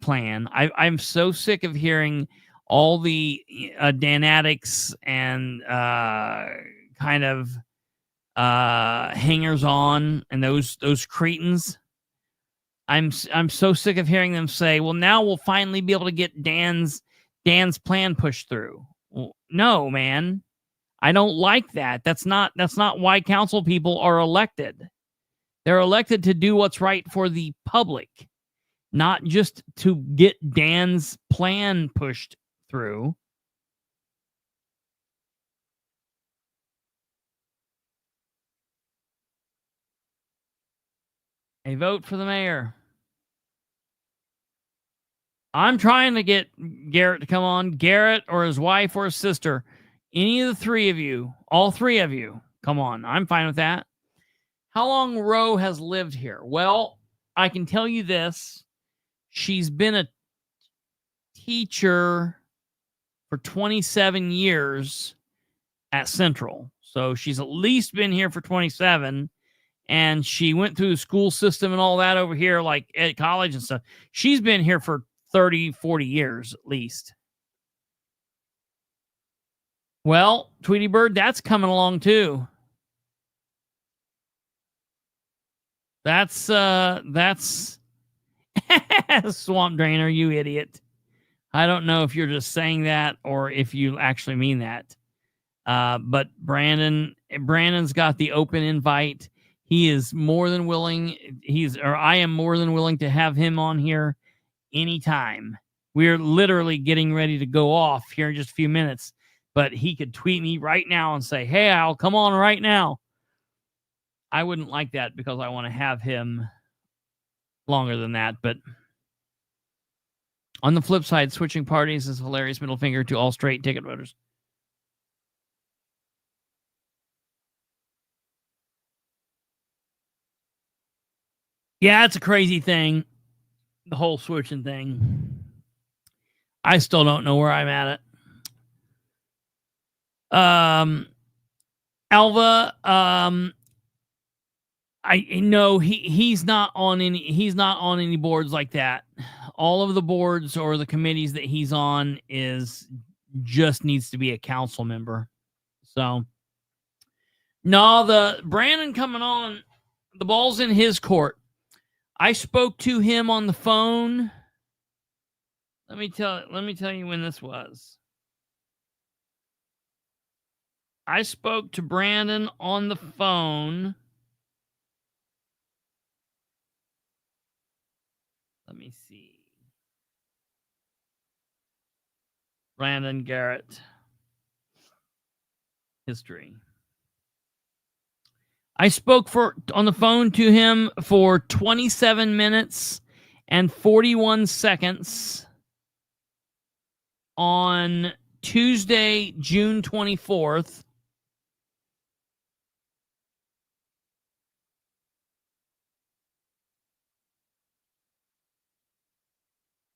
plan. I'm so sick of hearing all the Dan addicts and kind of hangers on and those cretins. I'm so sick of hearing them say, "Well, now we'll finally be able to get Dan's plan pushed through." Well, no, man. I don't like that. That's not why council people are elected. They're elected to do what's right for the public, not just to get Dan's plan pushed through. A vote for the mayor. I'm trying to get Garrett to come on. Garrett or his wife or his sister. Any of the three of you. All three of you. Come on. I'm fine with that. How long Roe has lived here? Well, I can tell you this. She's been a teacher for 27 years at Central. So she's at least been here for 27. And she went through the school system and all that over here, like at college and stuff. She's been here for 30, 40 years at least. Well, Tweety Bird, that's coming along too. That's Swamp Drainer, you idiot. I don't know if you're just saying that or if you actually mean that. But Brandon's got the open invite. He is more than willing. I am more than willing to have him on here anytime. We're literally getting ready to go off here in just a few minutes, but he could tweet me right now and say, "Hey, I'll come on right now." I wouldn't like that because I want to have him longer than that. But on the flip side, switching parties is a hilarious middle finger to all straight ticket voters. Yeah, it's a crazy thing. The whole switching thing. I still don't know where I'm at it. Alva, I know he's not on any boards like that. All of the boards or the committees that he's on just needs to be a council member. So no, the Brandon coming on, the ball's in his court. I spoke to him on the phone. Let me tell you when this was. I spoke to Brandon on the phone. Let me see. Brandon Garrett. History. I spoke on the phone to him for 27 minutes and 41 seconds on Tuesday, June 24th.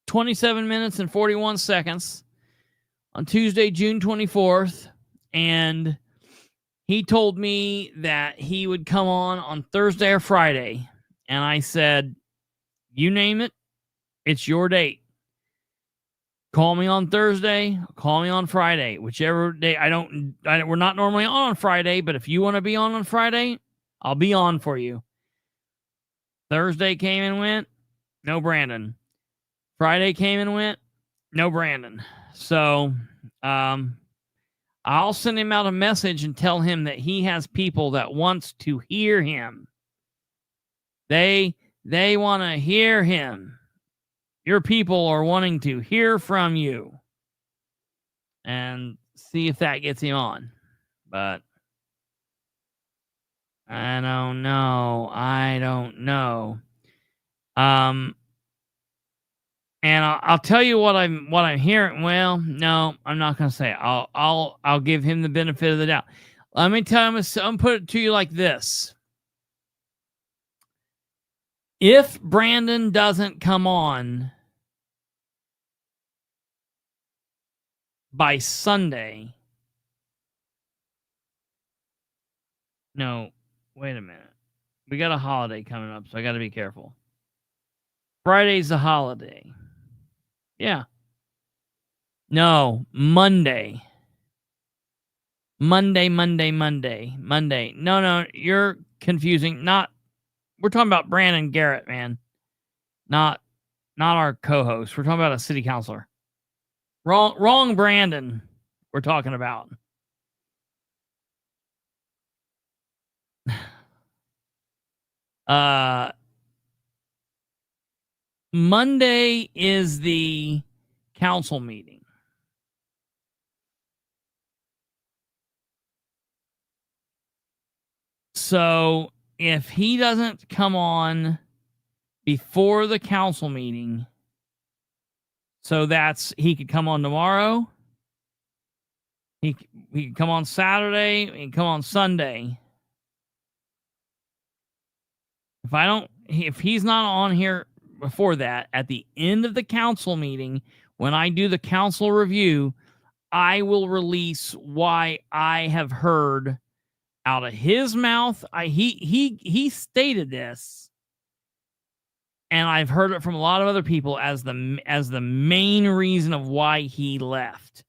"27 minutes and 41 seconds on Tuesday, June 24th. And he told me that he would come on Thursday or Friday. And I said, you name it, it's your date. Call me on Thursday, call me on Friday, whichever day. We're not normally on Friday, but if you want to be on Friday, I'll be on for you. Thursday came and went, no Brandon. Friday came and went, no Brandon. So, I'll send him out a message and tell him that he has people that wants to hear him. They want to hear him. your people are wanting to hear from you and see if that gets him on. But I don't know. And I'll tell you what I'm hearing. Well, no, I'm not going to say it. I'll give him the benefit of the doubt. Let me tell him. I'm put it to you like this: if Brandon doesn't come on by Sunday, no, wait a minute. We got a holiday coming up, so I got to be careful. Friday's a holiday. Yeah. No, Monday. Monday. No, you're confusing. We're talking about Brandon Garrett, man. Not our co-host. We're talking about a city councilor. Wrong Brandon we're talking about. Monday is the council meeting. So if he doesn't come on before the council meeting, so he could come on tomorrow. He could come on Saturday. He can come on Sunday. If he's not on here before that, at the end of the council meeting, when I do the council review, I will release why I have heard out of his mouth. He stated this, and I've heard it from a lot of other people as the main reason of why he left.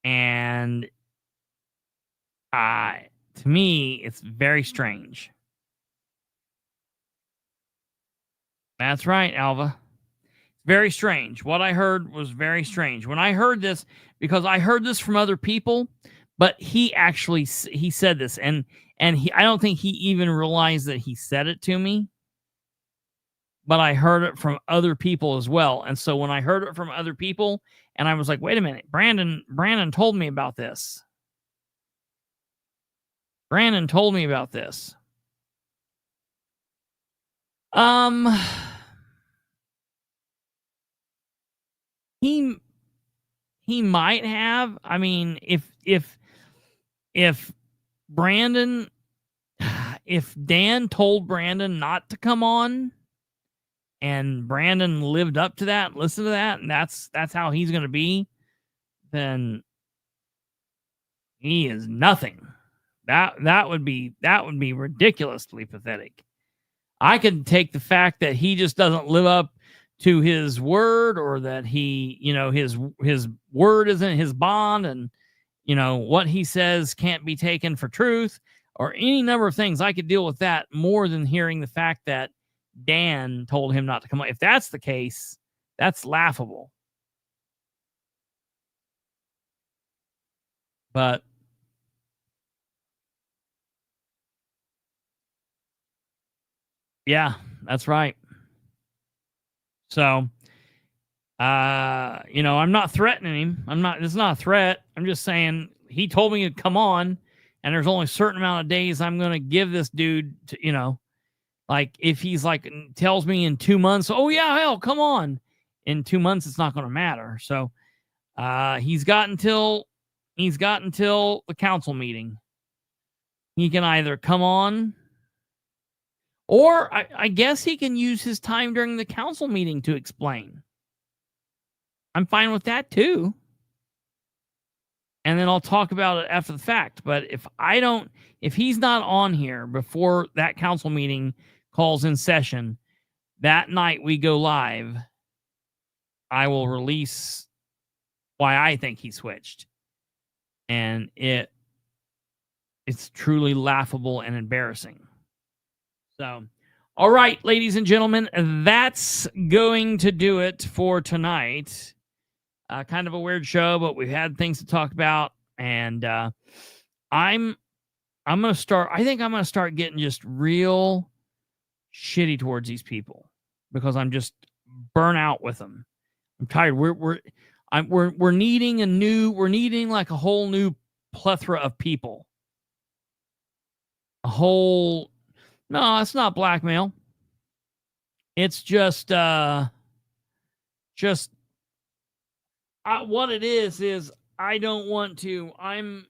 And to me, it's very strange. That's right, Alva. Very strange. What I heard was very strange. When I heard this, because I heard this from other people, but he said this, and I don't think he even realized that he said it to me, but I heard it from other people as well. And so when I heard it from other people, and I was like, wait a minute, Brandon told me about this. Brandon told me about this. He might have. I mean, if Dan told Brandon not to come on, and Brandon lived up to that, listened to that, and that's how he's going to be, then he is nothing. That would be ridiculously pathetic. I could take the fact that he just doesn't live up to his word, or that he, his word isn't his bond, and what he says can't be taken for truth, or any number of things. I could deal with that more than hearing the fact that Dan told him not to come on. If that's the case, that's laughable. But yeah, that's right. So, I'm not threatening him. It's not a threat. I'm just saying he told me to come on, and there's only a certain amount of days I'm going to give this dude to, like if he's like, tells me in 2 months, oh yeah, hell, come on. In 2 months, it's not going to matter. So, he's got until the council meeting. He can either come on, or I guess he can use his time during the council meeting to explain. I'm fine with that too. And then I'll talk about it after the fact. But if he's not on here before that council meeting calls in session, that night we go live, I will release why I think he switched. And it's truly laughable and embarrassing. So, all right, ladies and gentlemen, that's going to do it for tonight. Kind of a weird show, but we've had things to talk about, and I'm going to start. I think I'm going to start getting just real shitty towards these people, because I'm just burn out with them. I'm tired. We're needing like a whole new plethora of people. No, it's not blackmail. It's just what it is I don't want to. I'm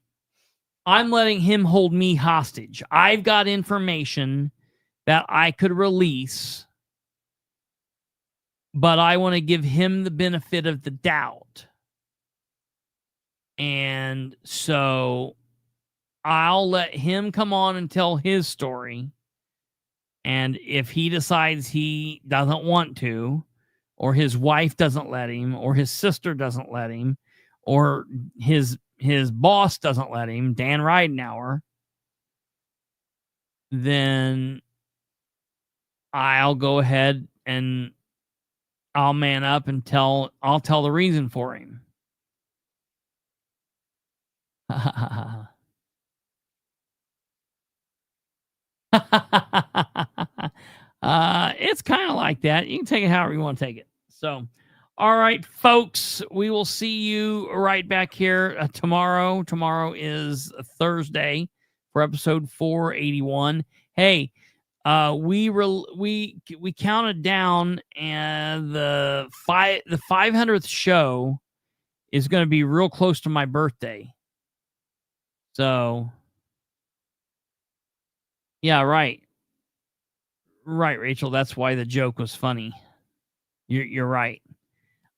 letting him hold me hostage. I've got information that I could release, but I want to give him the benefit of the doubt. And so I'll let him come on and tell his story. And if he decides he doesn't want to, or his wife doesn't let him, or his sister doesn't let him, or his boss doesn't let him, Dan Ridenauer, then I'll go ahead and I'll man up and I'll tell the reason for him. It's kind of like that. You can take it however you want to take it. So, all right, folks, we will see you right back here tomorrow. Tomorrow is Thursday for episode 481. Hey, we counted down, and the 500th show is going to be real close to my birthday. So, yeah, right, Rachel. That's why the joke was funny. You're right.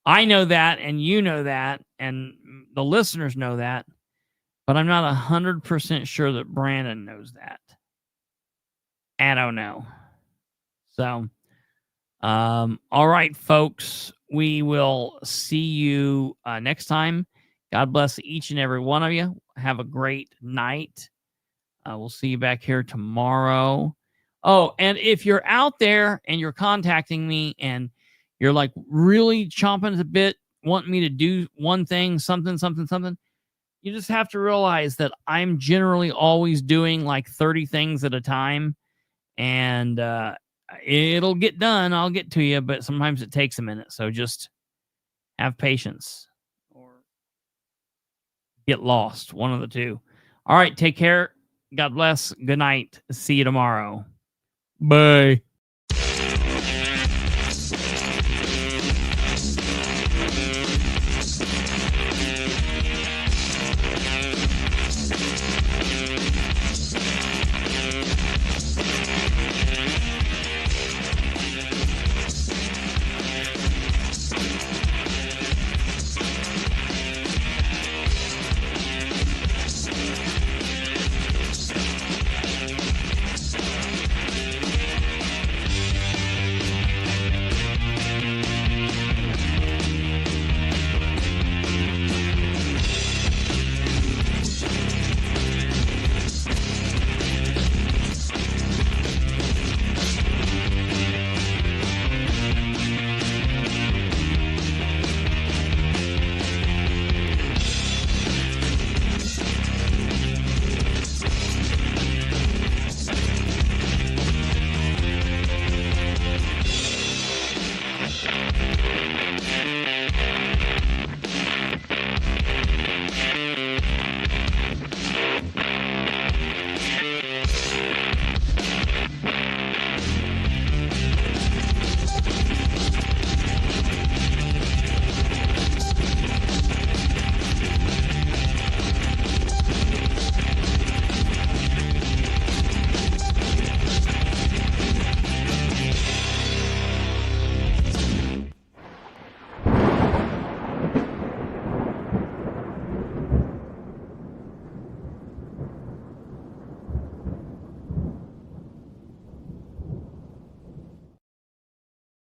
I know that, and you know that, and the listeners know that, but I'm not 100% sure that Brandon knows that. I don't know. So, all right, folks, we will see you next time. God bless each and every one of you. Have a great night. We'll see you back here tomorrow. Oh, and if you're out there and you're contacting me and you're like really chomping at the bit, wanting me to do one thing, something, you just have to realize that I'm generally always doing like 30 things at a time, and it'll get done. I'll get to you, but sometimes it takes a minute. So just have patience or get lost. One of the two. All right. Take care. God bless. Good night. See you tomorrow. Bye.